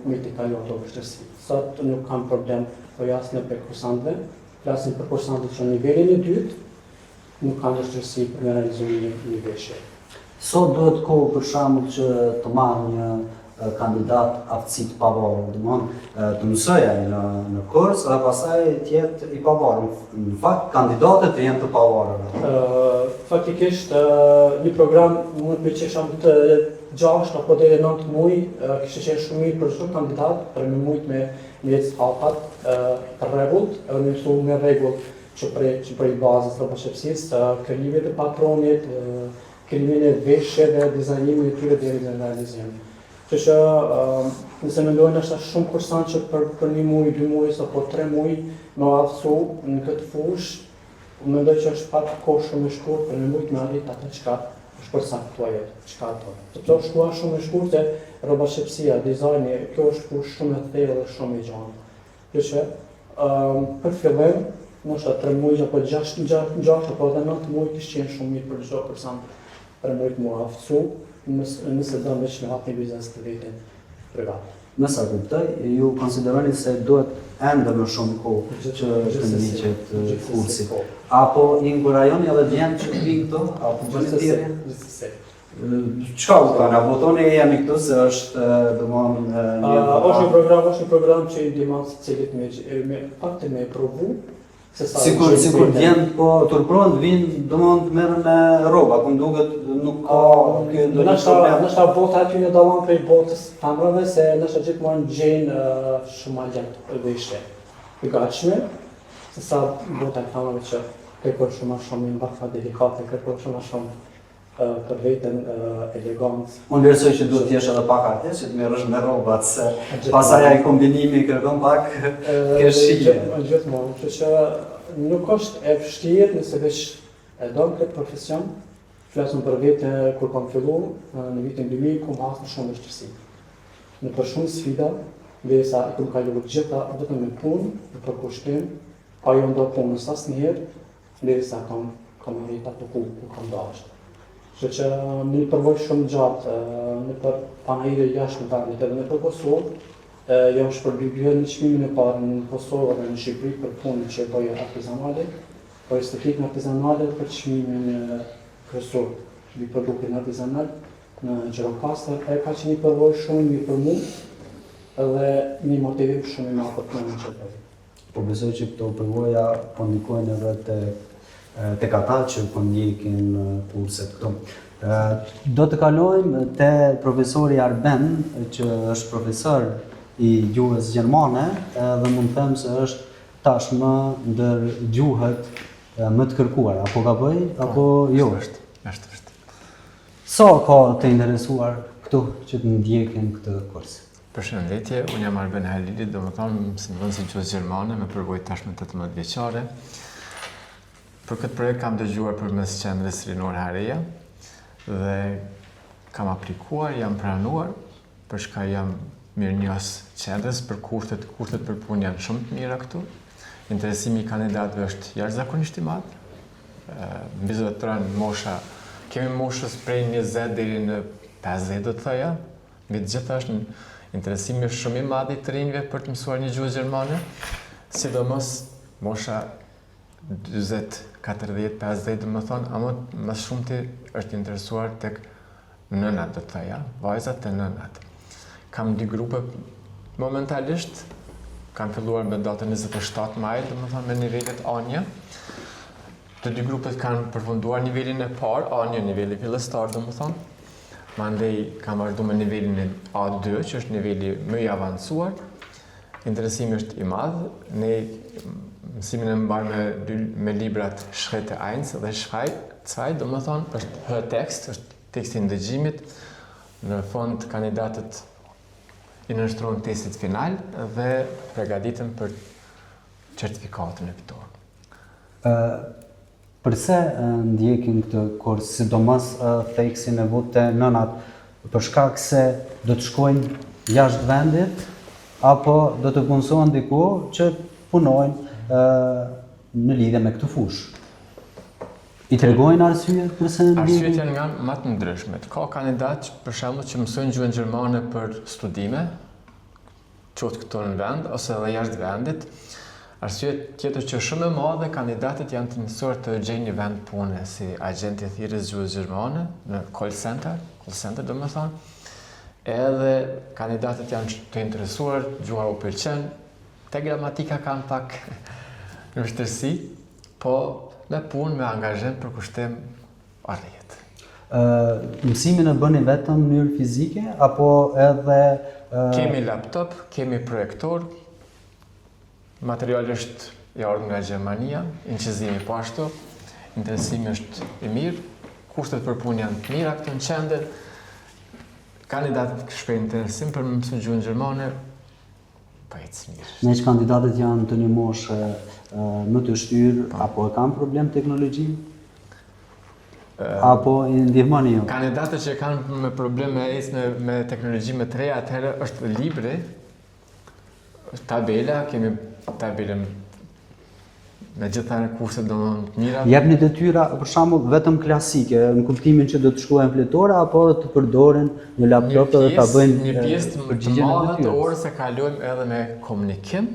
me të kalu ato vështirësi. Sot nuk kam problem po jasnë për kursantëve, flasim për kursantët që në nivelin e dytë, nuk kanë vështirësi për me realizuar një veshje. Sot duhet kohë për shembull që të marrë një kandidat aftësi të pavarur, të mësojë në kurs dhe pastaj të jetë i pavarur. Në fakt kandidatët janë të pavarur. Faktikisht një program mund të qesh të 6 apo deri 9 muaj, kishte qenë shumë mirë për çdo kandidat për me mujt me jetë hapat për rregullt, edhe me mësuar me rregull që prej bazës të rrobashqipsisë, krijimin e patronit, krijimin e veshjeve, dizajnimin e tyre deri në realizim. Kështu që nëse mendojnë është shumë kursant që për 1 muaj, 2 muaj apo 3 muaj me aftësu në këtë fushë, mendoj që është pak kohë shumë e shkurtë për me mujt me arrit atë çka është përcaktuar, çka ato. Sepse është kohë shumë e shkurtë, rrobashqipsia, dizajni, kjo është fushë shumë e thellë dhe shumë e gjatë. Kështu që për fillim, ndoshta 3 muaj apo 6 apo 9 muaj kishte qenë shumë mirë për çdo kursant për me mu aftësu, nëse do veç me hap një biznes të vetin privat. Nëse kuptoj, ju konsideroni se duhet ende më shumë kohë që të ndiqet kursi. Apo inkurajon edhe djemt që të vinë këto, apo bëni thirrje? Gjithsesi. Çka u kanë? Apo toni jemi këtu se është domthonë është një program që i ndihmon secilit me fakte me provu. Sigur djemt po turpron vinë domthonë të merren me rroba, ku duket nuk ka kjo ndonjë problem. Nështë bota aty në dallon prej botës famrave se nështë gjithmonë gjejnë shumë ma gjatë veshje i gatshme, se sa bota e famrave që kërkon shumë në bakfa delikate, kërkon shumë për veten elegant. Unë vlerësoj që duhet t'jesh edhe pak artist, që të merresh me rrobat, se pastaj ai kombinimi kërkon pak keshije. Gjithmonë, kështu që nuk është e vështirë nëse veç e don këtë profesion. Flasëm për vete kur kam filluar në vitin 2000, kam pasur shumë vështirësi. Në për shumë sfida, derisa e kam kaluar gjitha vetëm me punë, me përkushtim, pa jo ndo punës asnjëherë, derisa kam arritur ato ku kam dashur. Kështu që një përvojë shumë gjatë në për panajire jashtë në vendit edhe në për Kosovë, jam shpërbyer në çmimin e parë në Kosovë dhe në Shqipëri për punën që bëj artizanale, po estetikën artizanale për çmimin kryesor i produktit artizanal në Gjirokastër. Ka qenë një përvojë shumë mirë për mua edhe një motivim shumë i madh për punën që bëj. Po besoj që këto përvoja po ndikojnë edhe tek ata që po ndjekin kurset këto. Do të kalojmë te profesori Arben, që është profesor i gjuhës gjermane dhe mund të them se është tashmë ndër gjuhët më të kërkuara, apo gaboj apo jo? Është. Sa ka të interesuar këtu që të ndjekin këtë kurs? Përshëndetje, unë jam Arben Halili, domethënë mësimdhënës i gjuhës gjermane me përvojë tashmë 18 vjeçare. Për këtë projekt kam dëgjuar përmes qendrës rinore Hareja dhe kam aplikuar, jam pranuar, përshka jam mirënjohës qendrës për kurset për punë janë shumë të mira këtu. Interesimi i kandidatëve është jashtëzakonisht i madh. Mbi zotëron mosha, kemi moshës prej 20 deri në 50 do të thoja. Mbi të gjitha është interesimi shumë i madh i të rinjve për të mësuar një gjuhë gjermane, sidomos mosha 40, 40, 50 do të thonë, ama më shumti është interesuar tek nënat do të thoja, vajzat e nënat. Kam 2 grupe momentalisht, kam filluar me datën 27 maj, do të thonë me nivelet A1. Të 2 grupet kanë përfunduar nivelin e parë, A1 niveli fillestar, do të thonë. Mandej kam vazhduar me nivelin e A2, që është niveli më i avancuar. Interesimi është i madh. Ne mësimin e mbajmë me librat Schritte 1 dhe Schritte 2, do të thonë është Hörtext, është teksti i ndëgjimit. Në fund kandidatët i nënshtrojnë testit final dhe përgatiten për certifikatën e fitor. Përse ndjekin këtë kurs, sidomos theksin e vut të nënat, për shkak se do të shkojnë jashtë vendit, apo do të punësohen diku që punojnë në lidhje me këtë fushë? I tregojnë arsyet përse ndjekin? Arsyet janë nga më të ndryshmet. Ka kandidatë për shembull që mësojnë gjuhën gjermane për studime, qoftë këtu në vend ose edhe jashtë vendit. Arsyet tjetër që shumë e madhe, kandidatët janë të mësuar të gjejnë një vend pune si agenti i thirrjes gjuhës gjermane në call center do të thonë. Edhe kandidatët janë të interesuar, gjuha u pëlqen, te gramatika kanë pak në vështirësi, po me punë, me angazhim për kushtim arrihet. Mësimin e bëni vetëm në mënyrë fizike apo edhe Kemi laptop, kemi projektor, materiali është i ardhur nga Gjermania, incizimi po ashtu, interesimi është i mirë, kushtet për punë janë të mira këtu në qendër. Kandidatët shprejnë interesim për më mësuar gjuhën gjermane, po ecë mirë. Ne që kandidatët janë të një moshë më të shtyrë, apo e kanë problem teknologji? Apo i ndihmoni ju? Kandidatët që kanë me probleme me teknologji më të reja, atëherë është libri, është tabela, kemi tabelën me gjitha kurset do të mira. Jepni detyra, për shembull, vetëm klasike, në kuptimin që do të shkruajnë fletore apo të përdoren një laptop dhe ta bëjnë një pjesë të madhe të orës e kalojmë edhe me komunikim,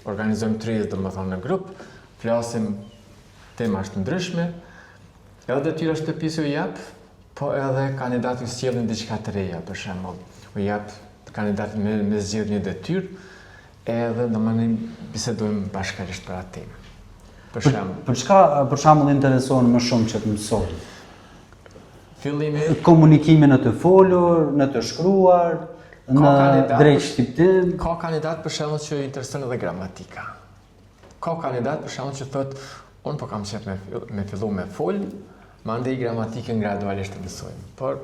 organizojmë tryezë do të thonë në grup, flasim tema të ndryshme, edhe detyra shtëpisë u jap, po edhe kandidati sjellin diçka të reja, për shembull, u jap kandidatit me zgjedh një detyrë, edhe domethënë bisedojmë bashkërisht për atë temë. Për çka për shembull intereson më shumë që të mësoni? Fillimi komunikimi në të folur, në të shkruar, në drejt shqiptim. Ka kandidat për shembull që i intereson edhe gramatika. Ka kandidat për shembull që thotë unë po kam qef me fillu me fol, mandej gramatikën gradualisht të mësojmë. Por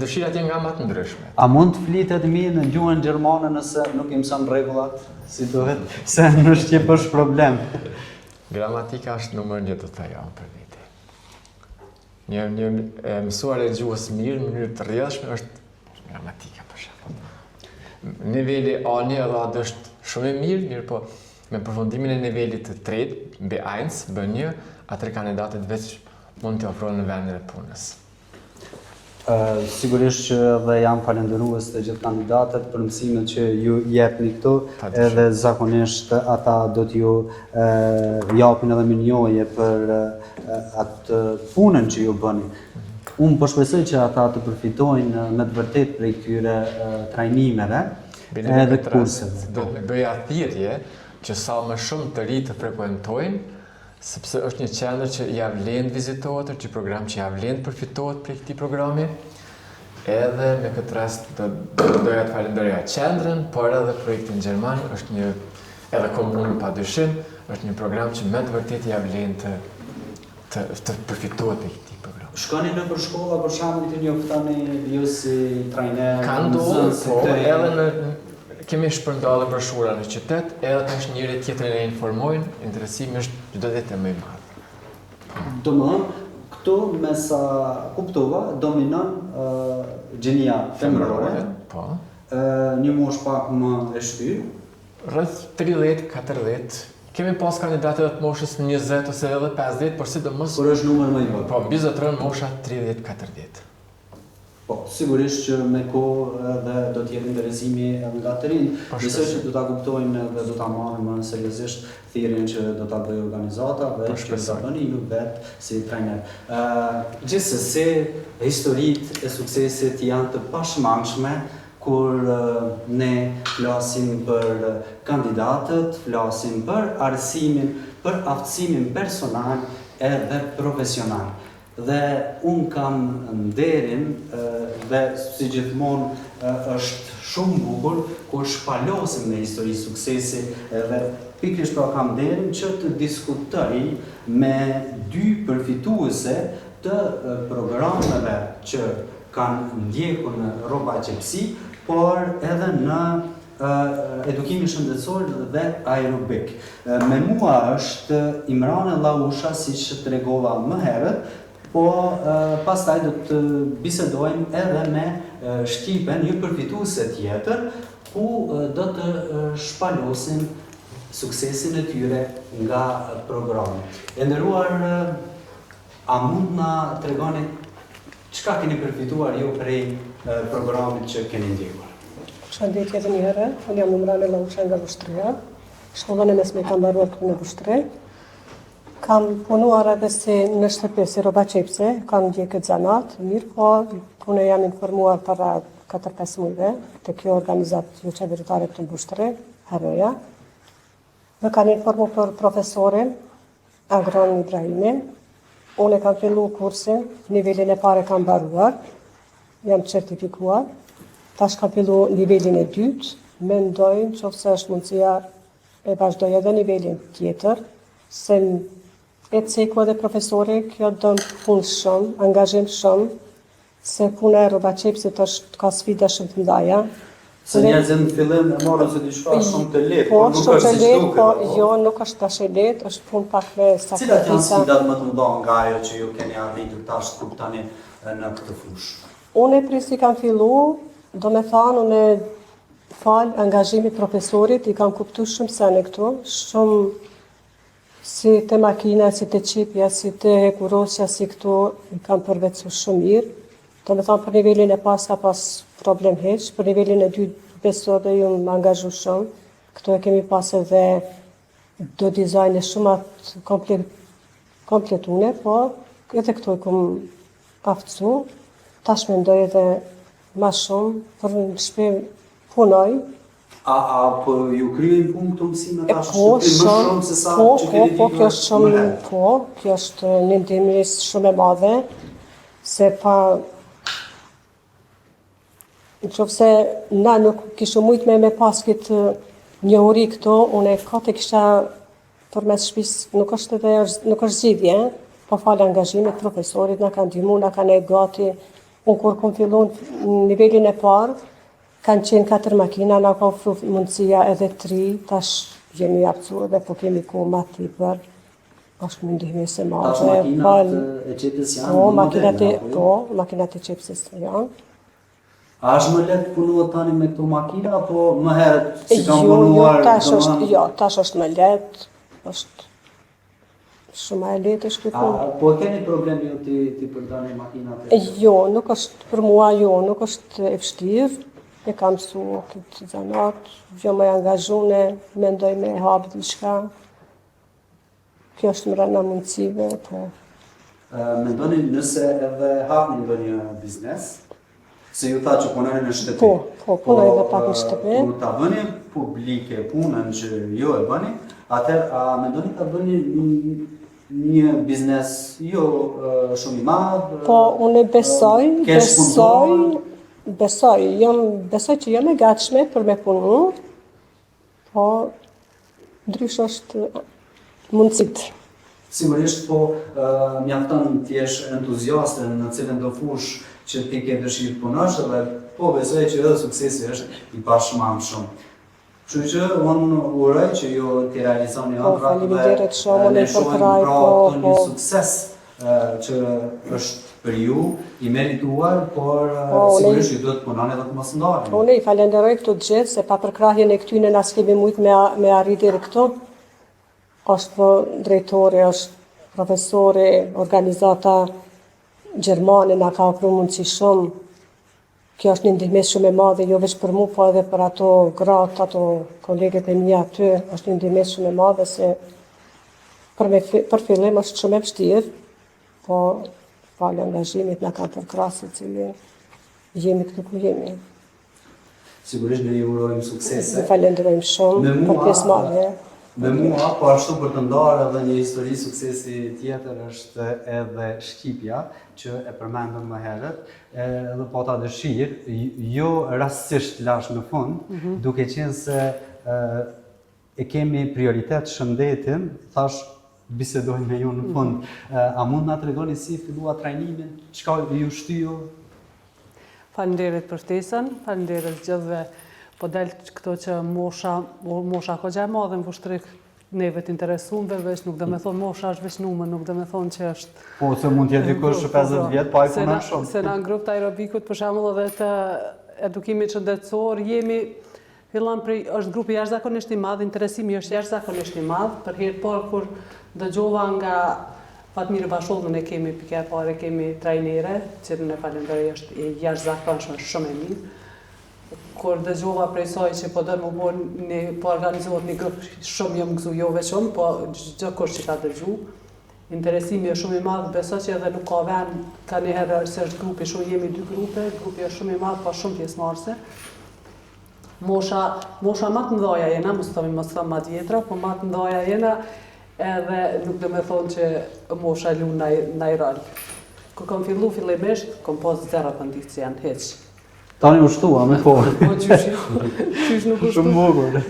dëshirat janë nga më të ndryshme. A mund të flitet mirë në gjuhën gjermane nëse nuk i mëson rregullat si duhet, se në shqip është problem? Gramatika është numër 1 të thoja për vete. Një mësuar e gjuhës mirë në mënyrë të rrjedhshme është gramatika për shembull. Niveli A1 edhe A2 është shumë i mirë, po me përfundimin e nivelit të tretë, B1, B1, atëherë kandidatët veç mund t'i ofrojnë në vendin e punës. Sigurisht që dhe jam falenderues të gjithë kandidatët për mësimet që ju jepni këtu, edhe zakonisht ata do t'ju japin edhe mirënjohje për atë punën që ju bëni. Unë po shpresoj që ata të përfitojnë me të vërtet prej këtyre trajnimeve edhe kurseve. Do të bëja thirrje që sa më shumë të ri të frekuentojnë, sepse është një qendër që ja vlen vizitohet, është një program që ja vlen përfitohet prej këtij programi. Edhe me këtë rast doja të falenderoja qendrën, por edhe projektin gjerman, është një edhe komunën padyshim, është një program që me të vërtetë ja vlen të përfitohet prej këtij programi. Shkoni në për shkolla, për shembull, të njoftani ju si trajner, Ka ndodhur, po, edhe kemi shpërndallë broshura në qytet, edhe tash njëri tjetrin e informojnë, interesimi është çdo ditë më i madh. Domethënë, këtu me sa kuptova, dominon gjenia femërore, Po. Një moshë pak më e shtyr. Rreth 30-40. Kemi pas kandidatë edhe të moshës 20 ose edhe 50, por sidomos Kur është numër më i madh. po bizotron mosha 30-40. Po, sigurisht që me kohë dhe do të jetë interesimi nga të rinj. Besoj që do ta kuptojnë dhe do ta marrin më seriozisht thirrjen që do ta bëjë organizata dhe që do ta bëni ju vetë si trajner. Gjithsesi, historitë e suksesit janë të pashmangshme kur ne flasim për kandidatët, flasim për arsimin, për aftësimin personal edhe profesional. Dhe unë kam nderin dhe si gjithmonë është shumë bukur kur shpalosim në histori suksesi dhe pikërisht pra kam nderin që të diskutoj me dy përfituese të programeve që kanë ndjekur në rroba qepsi, por edhe në edukimin shëndetësor dhe aerobik. Me mua është Imrane Llausha, siç tregova më herët, po pastaj do të bisedojmë edhe me Shqipen, një përfituese tjetër, ku do të shpalosim suksesin e tyre nga programi. E nderuar, a mund na tregoni çka keni përfituar ju prej programit që keni ndjekur? Shëndetje edhe një herë, unë jam Imrane Llausha nga Vushtria, shkollën e mesme kam mbaruar këtu në Vushtri. Kam punuar edhe si në shtëpi si rroba qepse, kam ndjekë zanat, mirë po, unë jam informuar para 4-5 muajve të kjo organizatë jo qeveritare të Vushtri, Haroja. Më kanë informuar për profesorin Agron Ibrahimin. Unë kam fillu kursin, nivelin e parë kam mbaruar, jam certifikuar. Tash kam fillu nivelin e dytë, mendoj nëse është mundësia e vazhdoj edhe nivelin tjetër, se e ceku edhe profesori, kjo dënë punë shumë, angazhim shumë, se puna e rroba qepsit është ka sfida shumë të mëdha. Se njerëzit në fillim e marrën se diçka shumë të lehtë, po por nuk shumë është të siç lehtë, po duket. jo, nuk është tash e lehtë, është punë pak me Cilat janë sakrifica. sfidat më të mëdha nga ajo që ju keni arritur tash të kuptoni në këtë fushë? Unë prej si kam fillu, do me thanë, unë fal angazhimit profesorit, i kam kuptu shumë sene këtu, shumë si të makina, si të qipja, si të hekurosja, si këtu, i kam përvecu shumë mirë. Do me thanë, për nivelin e pas ka pas problem heq, për nivelin e dytë beso dhe ju më angazhu shumë. Këtu e kemi pas edhe do dizajne shumë atë kompletune, po edhe këtu e kum aftësu. Tash mendoj edhe ma shumë, për në shpe punoj. Po ju kryejnë punë këto mësime tash Po, më shumë se sa që keni po, kjo ditur është shumë, më herët? po, kjo është një ndihmës shumë e madhe, se pa nëse na nuk kishë mujtë me pas këtë njohuri këto, unë e kate kisha përmes shtëpisë, nuk është zgjidhje, po falë angazhimit profesorit, na kanë ndihmu, na kanë e gati. Unë kur kom fillu në nivelin e parë, kanë qenë 4 makina, na ka ofru mundësia edhe 3, tash jemi aftësuar dhe po kemi kohë ma tepër. Është më ndihmës e madhe. Tash makinat e qepës janë Po, moderne, apo jo? makinat e qepsës janë. A është më lehtë punuar tani me këto makina, apo më herët si kam punuar? Tash është më lehtë, është shumë e lehtë është ky punë. Po keni problem ju ti përdorni makinat? Jo, nuk është për mua, jo, nuk është e vështirë. E kam mësu këtë zanat, jo më angazhune, mendoj me hapë diçka. Kjo është më rana mundësive, po. Mendoni nëse edhe hapni ndonjë biznes, se ju tha që punoni në shtëpi. Po, punoj edhe pak në shtëpi. Kur ta bëni publike punën që ju e bëni, atëherë a mendoni ta bëni një biznes jo shumë i madh? Po, unë besoj që jam e gatshme për me punu, po ndrysh është mundësit. Sigurisht, po mjafton të jesh entuziaste në cilën do fush që ti ke dëshirë të punosh dhe po besoj që edhe suksesi është i pashmangshëm. Kështu që unë uroj që ju t'i realizoni ëndrat dhe ne shohim pra një sukses që është për ju i merituar, por sigurisht ju duhet të punoni dhe të mos ndarni. Unë i falenderoj këtu të gjithë, se pa përkrahjen e këtyne na s'kemi mujtë me arrit deri këtu. Është po drejtori, është profesori, organizata gjermane na ka ofruar mundësi shumë. Kjo është një ndihmë shumë e madhe, jo vetëm për mua, po edhe për ato gratë, ato kolegët e mia aty, është një ndihmë shumë e madhe se për fillim është shumë e vështirë, po falë angazhimit na kanë përkrahur cili jemi këtu ku jemi. Sigurisht ne ju urojmë suksese. Ju falenderojmë shumë për pjesëmarrje. Me mua, po ashtu për të ndarë edhe një histori suksesi tjetër është edhe Shqipja, që e përmendëm më herët, edhe po ta dëshirë, jo rastësisht lash në fund, duke qenë se e kemi prioritet shëndetin, thash bisedojmë me ju në fund. A mund na tregoni si fillua trajnimin, çka ju shtyu? Faleminderit për ftesën, faleminderit gjithëve. Po dalë këto që mosha hoxha e madhe në vushtrik neve të interesumve, veç nuk dhe me thonë mosha është veç numër, nuk dhe me thonë që është... Po, se mund tjetë dikush 50 vjetë, pa i punon shumë. Se në grup të aerobikut, për shembull edhe të edukimit shëndetësor, fillon prej, është grupi jashtëzakonisht i madh, interesimi është jashtëzakonisht i madh, për herë parë kur dëgjova nga Fatmir Bashollën e kemi pike parë, kemi trajnere, që në falenderoj është jashtëzakonshme shumë e mirë. Kur dëgjova prej saj që po organizohet një grup shumë jam gëzu, jo veçëm, po gjë kush që ka dëgju. Interesimi është shumë i madh, besoj që edhe nuk ka vend, ka një herë se është grupi, shumë jemi 2 grupe, grupi është shumë i madh, pa shumë pjesëmarrëse. Mosha më të mëdha jena, mos themi ma tjetra, po më të mëdha jena, edhe nuk do me thonë që mosha lu ndaj rol. Kur kam fillu fillimisht, kam pas 0 kondicion hiç. Tani u shtua me forë. Po qysh nuk u shtua.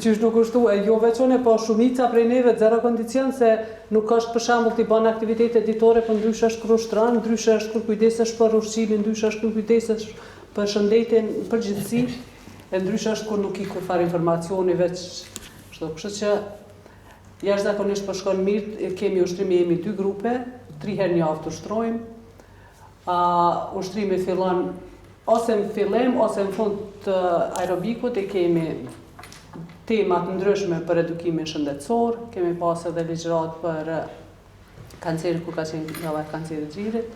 Qysh nuk u shtua, jo veçone, po shumica prej neve 0 kondicion se nuk është për shembull t'i bën aktivitete ditore, po ndryshe është kur ushtron, ndryshe është kur kujdesesh për ushqimin, ndryshe është kur kujdesesh për shëndetin përgjithësi, e ndryshe është kur nuk i kur fare informacioni veç kështu. Kështu që jashtëzakonisht po shkon mirë, kemi ushtrimi, jemi 2 grupe, 3 herë në javë të ushtrojmë. Ushtrimi fillon ose në fillim, ose në fund të aerobikut e kemi temat ndryshme për edukimin shëndetësor, kemi pas edhe ligjërat për kancerin, kur ka qenë nga kanceri xhirit,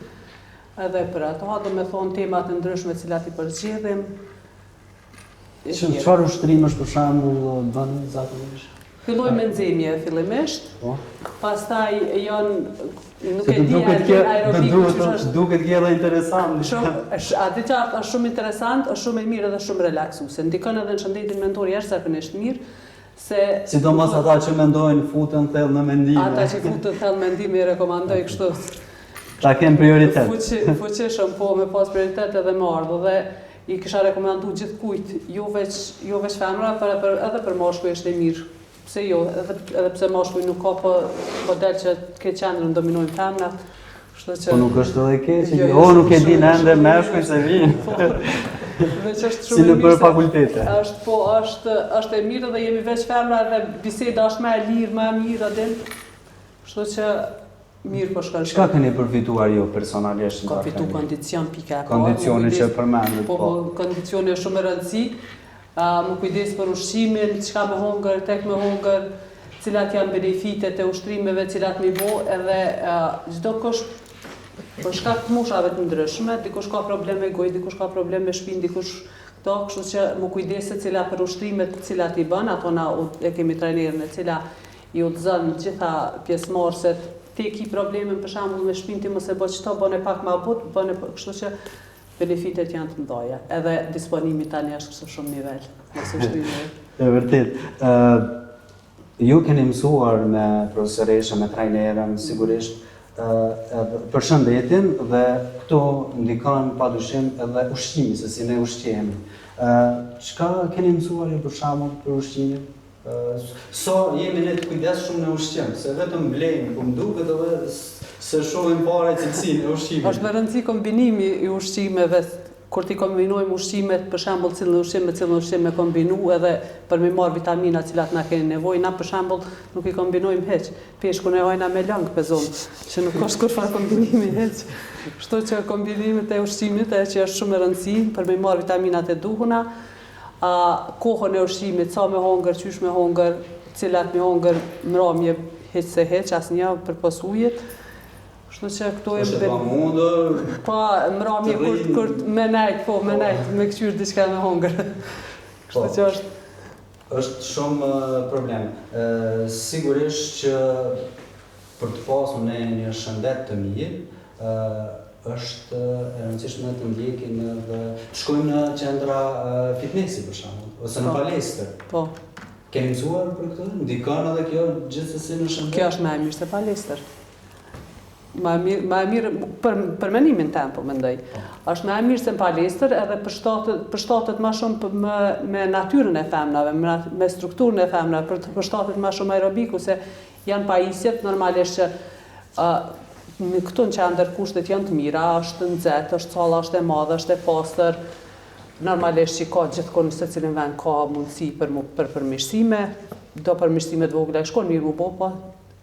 edhe për ata, do me thonë temat ndryshme cilat i përzgjedhim. Çfarë ushtrim është për shembull bën zakonisht? Filloj me nxemje fillimisht, pastaj janë nuk e di duket gjë interesante. Atë qartë është shumë interesant, është shumë e mirë edhe shumë relaksuese. Ndikon edhe në shëndetin mentor jashtëzakonisht mirë, se sidomos ata që mendojnë futen thellë në mendime. Ata që futen thellë në mendime i rekomandoj kështu. Ta kem prioritet. Fuqishëm, po me pas prioritet edhe me ardhë dhe i kisha rekomandu gjithkujt, jo veç femra, edhe për mashkuj është e mirë. Pse jo, edhe pse mashkuj nuk ka model që ke qendrën dominojnë femnat. Po nuk është edhe keq, nuk e din ende meshkuj se vinë. Si në për fakultete. Është e mirë dhe jemi veç femra dhe biseda është me e lirë, me e mirë adin. Kështu që mirë po shkon. Çka keni përfituar jo personalisht? Ka fitu kondicion pika. Kondicione që përmendet. Po, kondicione shumë e rëndësi. Më kujdes për ushqimin, çka me hongër, tek me hongër, cilat janë benefitet e ushtrimeve, cilat mi bo, edhe çdo kush për shkak të moshave të ndryshme, dikush ka probleme gojë, dikush ka probleme me shpinë, dikush këto, kështu që më kujdes se cila për ushtrimet të cilat i bën, ato na e kemi trajnerën e cila i udhëzon gjitha pjesëmarrëset, ti ki problemin për shembull me shpinë ti mos e bë çto, bën e pak më but, bën e kështu që benefitet janë të mëdha. Edhe disponimi tani është kështu shumë nivel, mos ushtrimeve. E vërtet. Ju keni mësuar me profesoresha, me trajnerën, sigurisht për shëndetin dhe këto ndikon padyshim edhe ushqimi, se si ne ushqehemi. Çka keni mësuar ju për shembull për ushqimin? So jemi ne të kujdesshëm në ushqim, se vetëm blejmë, po më duket edhe se shohim fare cilësinë e ushqimit. Është me rëndësi kombinimi i ushqimeve, kur ti kombinojmë ushqimet, për shembull cilën ushqim me kombinu edhe për me marr vitamina cilat na keni nevojë, na për shembull nuk i kombinojmë hiç. Peshkun e hajna me lang pezon, që nuk ka kurrë kombinimi hiç. Kështu që kombinimet e ushqimit që është shumë e rëndësishme për me marr vitaminat e duhura, kohën e ushqimit, sa me hongër, qysh me hongër, cilat me hongër, mramje hiç se hiç, asnjë përpos ujit. Kështu që këto e është pamundur. Po, mramje kur me nejt, me këqyr diçka me hongër. Kështu që është shumë problem. Sigurisht që për të pasur ne një shëndet të mirë, është e rëndësishme të ndjekim dhe të shkojmë në qendra fitnesi për shembull, ose në palestër. Po. Keni mësuar për këtë? Ndikon edhe kjo gjithsesi në shëndet? Kjo është më e mirë se palestër. Më e mirë për mendimin tim, po mendoj. Është më e mirë se në palestër edhe përshtatet më shumë me natyrën e femnave, me strukturën e femnave, përshtatet më shumë aerobiku se janë pajisjet normalisht që në këtu në qendër kushtet janë të mira, është nxehtë, është calla, është e madhe, është e pastër. Normalisht që ka gjithkohë në secilin vend ka mundësi për përmirësime, do përmirësime të vogla shkon mirë më po,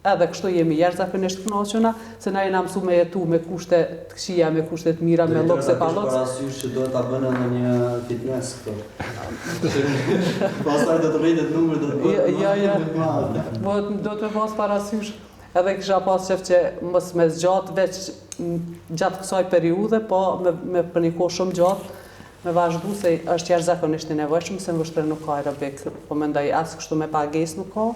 edhe kështu jemi jashtëzakonisht të kënaqura, se na jena mësuar me jetu me kushte të këqija, me kushte të mira, me lloj se pa lloj. Parasysh që duhet ta bënë në një fitness këtu. Pastaj do të rritet numri do të bëhet. Po do të pas parasysh. Edhe kisha pas qef që mos me zgjatë veç gjatë kësaj periudhe, po me për një kohë shumë gjatë, me vazhdu se është jashtëzakonisht i nevojshëm, se në vështër nuk ka aerobik, po mendoj as kështu me pagesë nuk ka,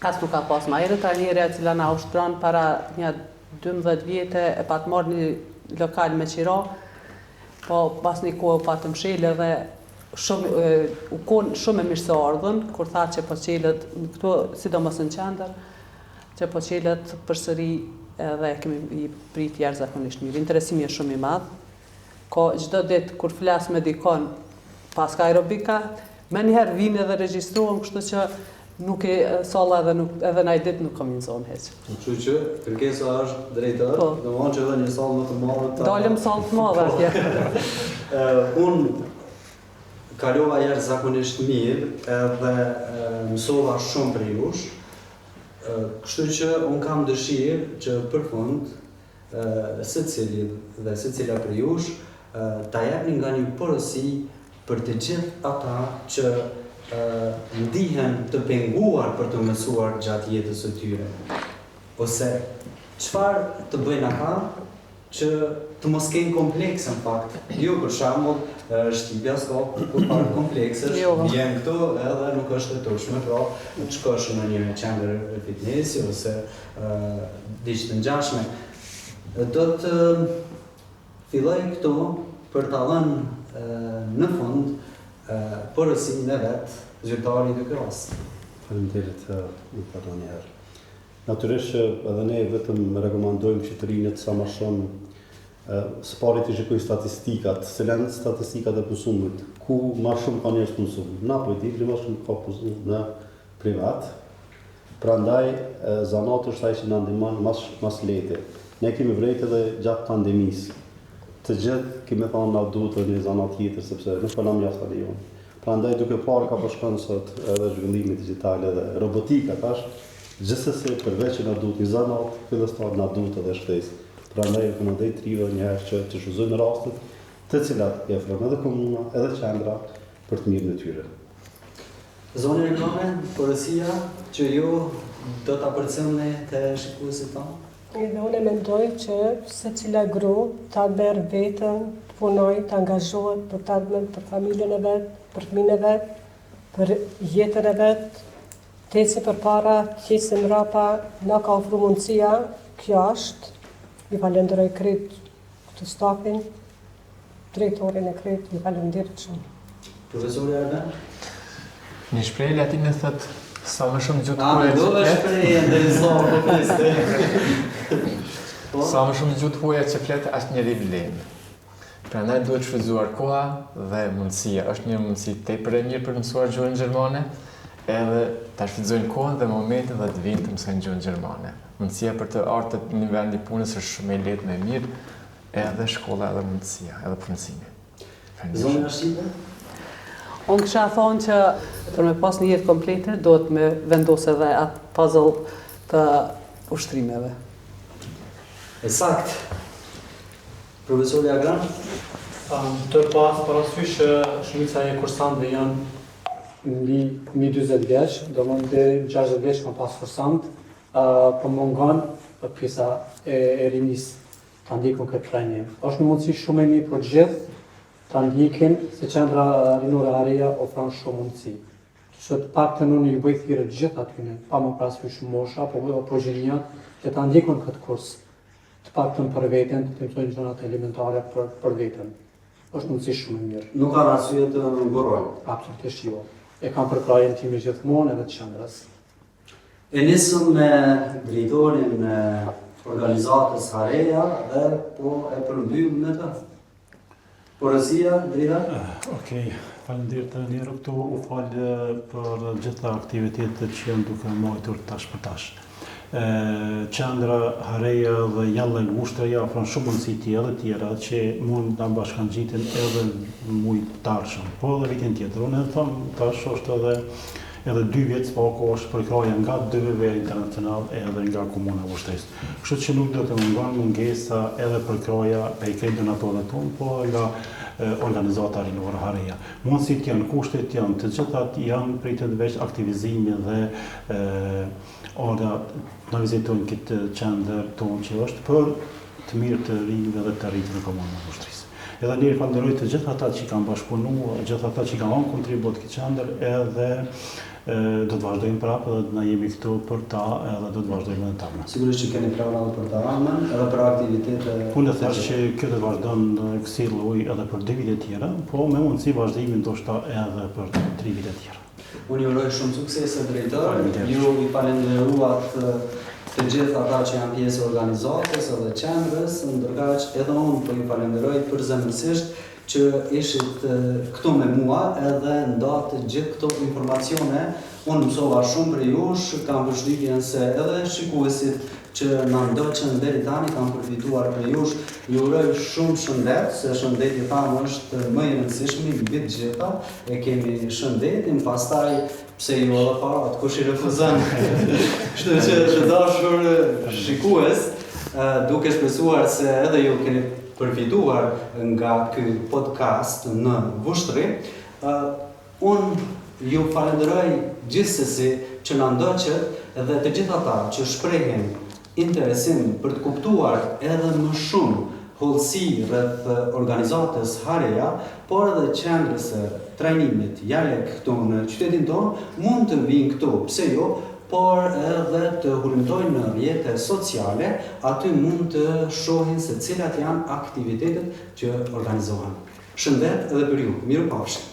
as nuk ka pas ma herët, trajnerja e cila na ushtron para një 12 vjete e pa të marrë një lokal me qira, po pas një kohë pa të mshilë edhe u konë shumë e mirë se ardhën, kur tha që po qelet, këtu sidomos në qendër, që po qelet përsëri edhe kemi i prit jashtëzakonisht mirë. Interesimi është shumë i madh. Ka çdo ditë kur flas me dikon pas ka aerobika, më njëherë vin edhe regjistrohem, kështu që nuk e salla edhe në ditë nuk komunizon hiç. Kështu që kërkesa është drejtër, domethënë që edhe një sallë më të madhe. Dalëm sallë të madhe atje. Unë kalova jashtëzakonisht mirë edhe mësova shumë prej jush. Kështu që unë kam dëshirë që për fund secili dhe secila prej jush ta japni nga një porosi për të gjithë ata që ndihen të penguar për të mësuar gjatë jetës së tyre. Ose çfarë të bëjnë ata që të mos kenë komplekse në fakt. Jo për shembull, Shqipja s'ka përpara kompleksesh, vjen këtu edhe nuk është e tushme, pra të shkosh në një qendër fitnesi ose diçka të ngjashme. Do të filloj këtu për ta dhënë në fund porosinë e vet zyrtarit të klasës. Faleminderit, më pardon një herë. Natyrisht që edhe ne vetëm rekomandojmë qyterinët sa më shumë së pari të shikoj statistikat, se janë statistikat e punësumit, ku më shumë ka njerëz punësum. Na politikë më shumë ka punësum në privat. Prandaj zanati është ai që na ndihmon mas lehtë. Ne kemi vërejtë edhe gjatë pandemisë. Të gjithë kemi thënë na duhet një zanat tjetër sepse nuk po na mjafton edhe jonë. Prandaj duke parë ka po shkon sot edhe zhvillimi digital edhe robotika tash, gjithsesi përveç që na duhet një zanat, fillestar na duhet edhe shtesë. Prandaj rekomandoj trive një herë që të shfrytëzojnë rastet të cilat i ofron edhe komuna, edhe qendra për të mirën e tyre. Zoni reklame, porosia që ju do ta përcjellni te shikuesit tanë? Edhe unë mendoj që secila gru ta merr veten, të punoj, të angazhohet për tardhmen, për familjen e vet, për fëmijën e vet, për jetën e vet, të ecë përpara, të ecë mbrapa, na ka ofruar mundësia, kjo është. I falenderoj krejt këtë stafin, drejtorin e krejt, i falenderoj shumë. Profesori Arben? Një shprehje latine thot sa më shumë gjutë A, me do dhe shprehje ndërzohë po fliste. Sa më shumë gjutë huaja që flet, as njeri vlen. Prandaj duhet shfrytzuar koha dhe mundësia. Është një mundësi tepër e mirë për të mësuar gjuhën gjermane, edhe ta shfrytëzojnë kohën dhe momentin dhe të vinë të mësojnë gjuhën gjermane. Mundësia për të ardhur në një vend i punës është shumë e lehtë dhe e mirë, edhe shkolla edhe mundësia, edhe punësimi. Zoni Arshide? Unë kësha thonë që për me pas një jetë komplete, do të me vendosë edhe atë puzzle të ushtrimeve. E sakt. Profesori Agran? Të pas parasysh që shumica e kursantëve janë mbi 40 vjeç, do më deri 60 vjeç kam pas kursant, po mungon pjesa e rinis të ndjekun këtë trajnim. Është një mundësi shumë e mirë për gjithë të ndjekin se qendra rinore Hareja ofron shumë mundësi. Që të paktën unë i bëj thirrje gjithë atyne, pa më parasysh mosha apo gjenia, që ta ndjekun këtë kurs. Të paktën për veten, të mësojnë gjërat elementare për veten. Është mundësi shumë e mirë. Nuk ka arsye të ngurojnë. Absolutisht jo. E kam përkrajen time gjithmonë edhe të qendrës. E nisëm me drejtorin e organizatës Hareja dhe po e përmbyll me të. Porosia, drejta? Okej, faleminderit edhe një herë këtu, u falë për gjitha aktivitetet që janë duke mbajtur tash për tash. Qendra Hareja dhe Jalla e Gushtëja ofron shumë mundësi tjera që mund ta bashkangjitin edhe mujt tarshëm, po edhe vitin tjetër. Unë e them tash është edhe 2 vjet spako është përkraja nga DVV internacional edhe nga komuna e Vushtrisë. Kështu që nuk do të mungon mungesa edhe përkraja pe krejt donatorët tonë, po nga organizata rinore Hareja. Mundësit janë, kushtet janë, të gjithat janë prej të veç aktivizimi dhe ora në vizitojnë këtë qendër tonë që është për të mirë të rinjve dhe të rritë në komunën e Vushtrisë. Edhe njëri falenderoj të gjithë ata që kanë bashkëpunuar, gjithë ata që kanë dhënë kontribut këtë qendër, edhe do të vazhdojmë prapë dhe na jemi këtu për ta edhe do të vazhdojmë edhe ta. Sigurisht që keni planuar për ta ardhmen edhe për aktivitete. Unë thash që kjo do të vazhdon kësaj lloji edhe për 2 vite tjera, po me mundësi vazhdimi ndoshta edhe për 3 vite tjera. Unë ju uroj shumë suksese drejtor. Ju i falenderuat të gjithë ata që janë pjesë e organizatës edhe qendrës, ndërkaq edhe unë po ju falenderoj përzemërsisht që ishit këtu me mua edhe ndatë gjithë këto informacione. Unë mësova shumë për jush, kam përshtypjen se edhe shikuesit që na ndoqën deri tani kanë përfituar për jush. Ju uroj shumë shëndet, se shëndeti thamë është më i rëndësishmi mbi të gjitha. E kemi shëndetin, pastaj pse ju edhe parat, kush i refuzon. Kështu që të dashur shikues, duke shpresuar se edhe ju keni përfituar nga ky podcast në Vushtri, unë ju falenderoj gjithsesi që na ndoqët dhe të gjithë ata që shprehin interesim për të kuptuar edhe më shumë hollësi rreth organizatës Hareja, por edhe qendrës së trajnimit Jalek këtu në qytetin tonë, mund të vinë këtu, pse jo, por edhe të hulumtojnë në rrjete sociale, aty mund të shohin se cilat janë aktivitetet që organizohen. Shëndet edhe për ju, mirupafshim.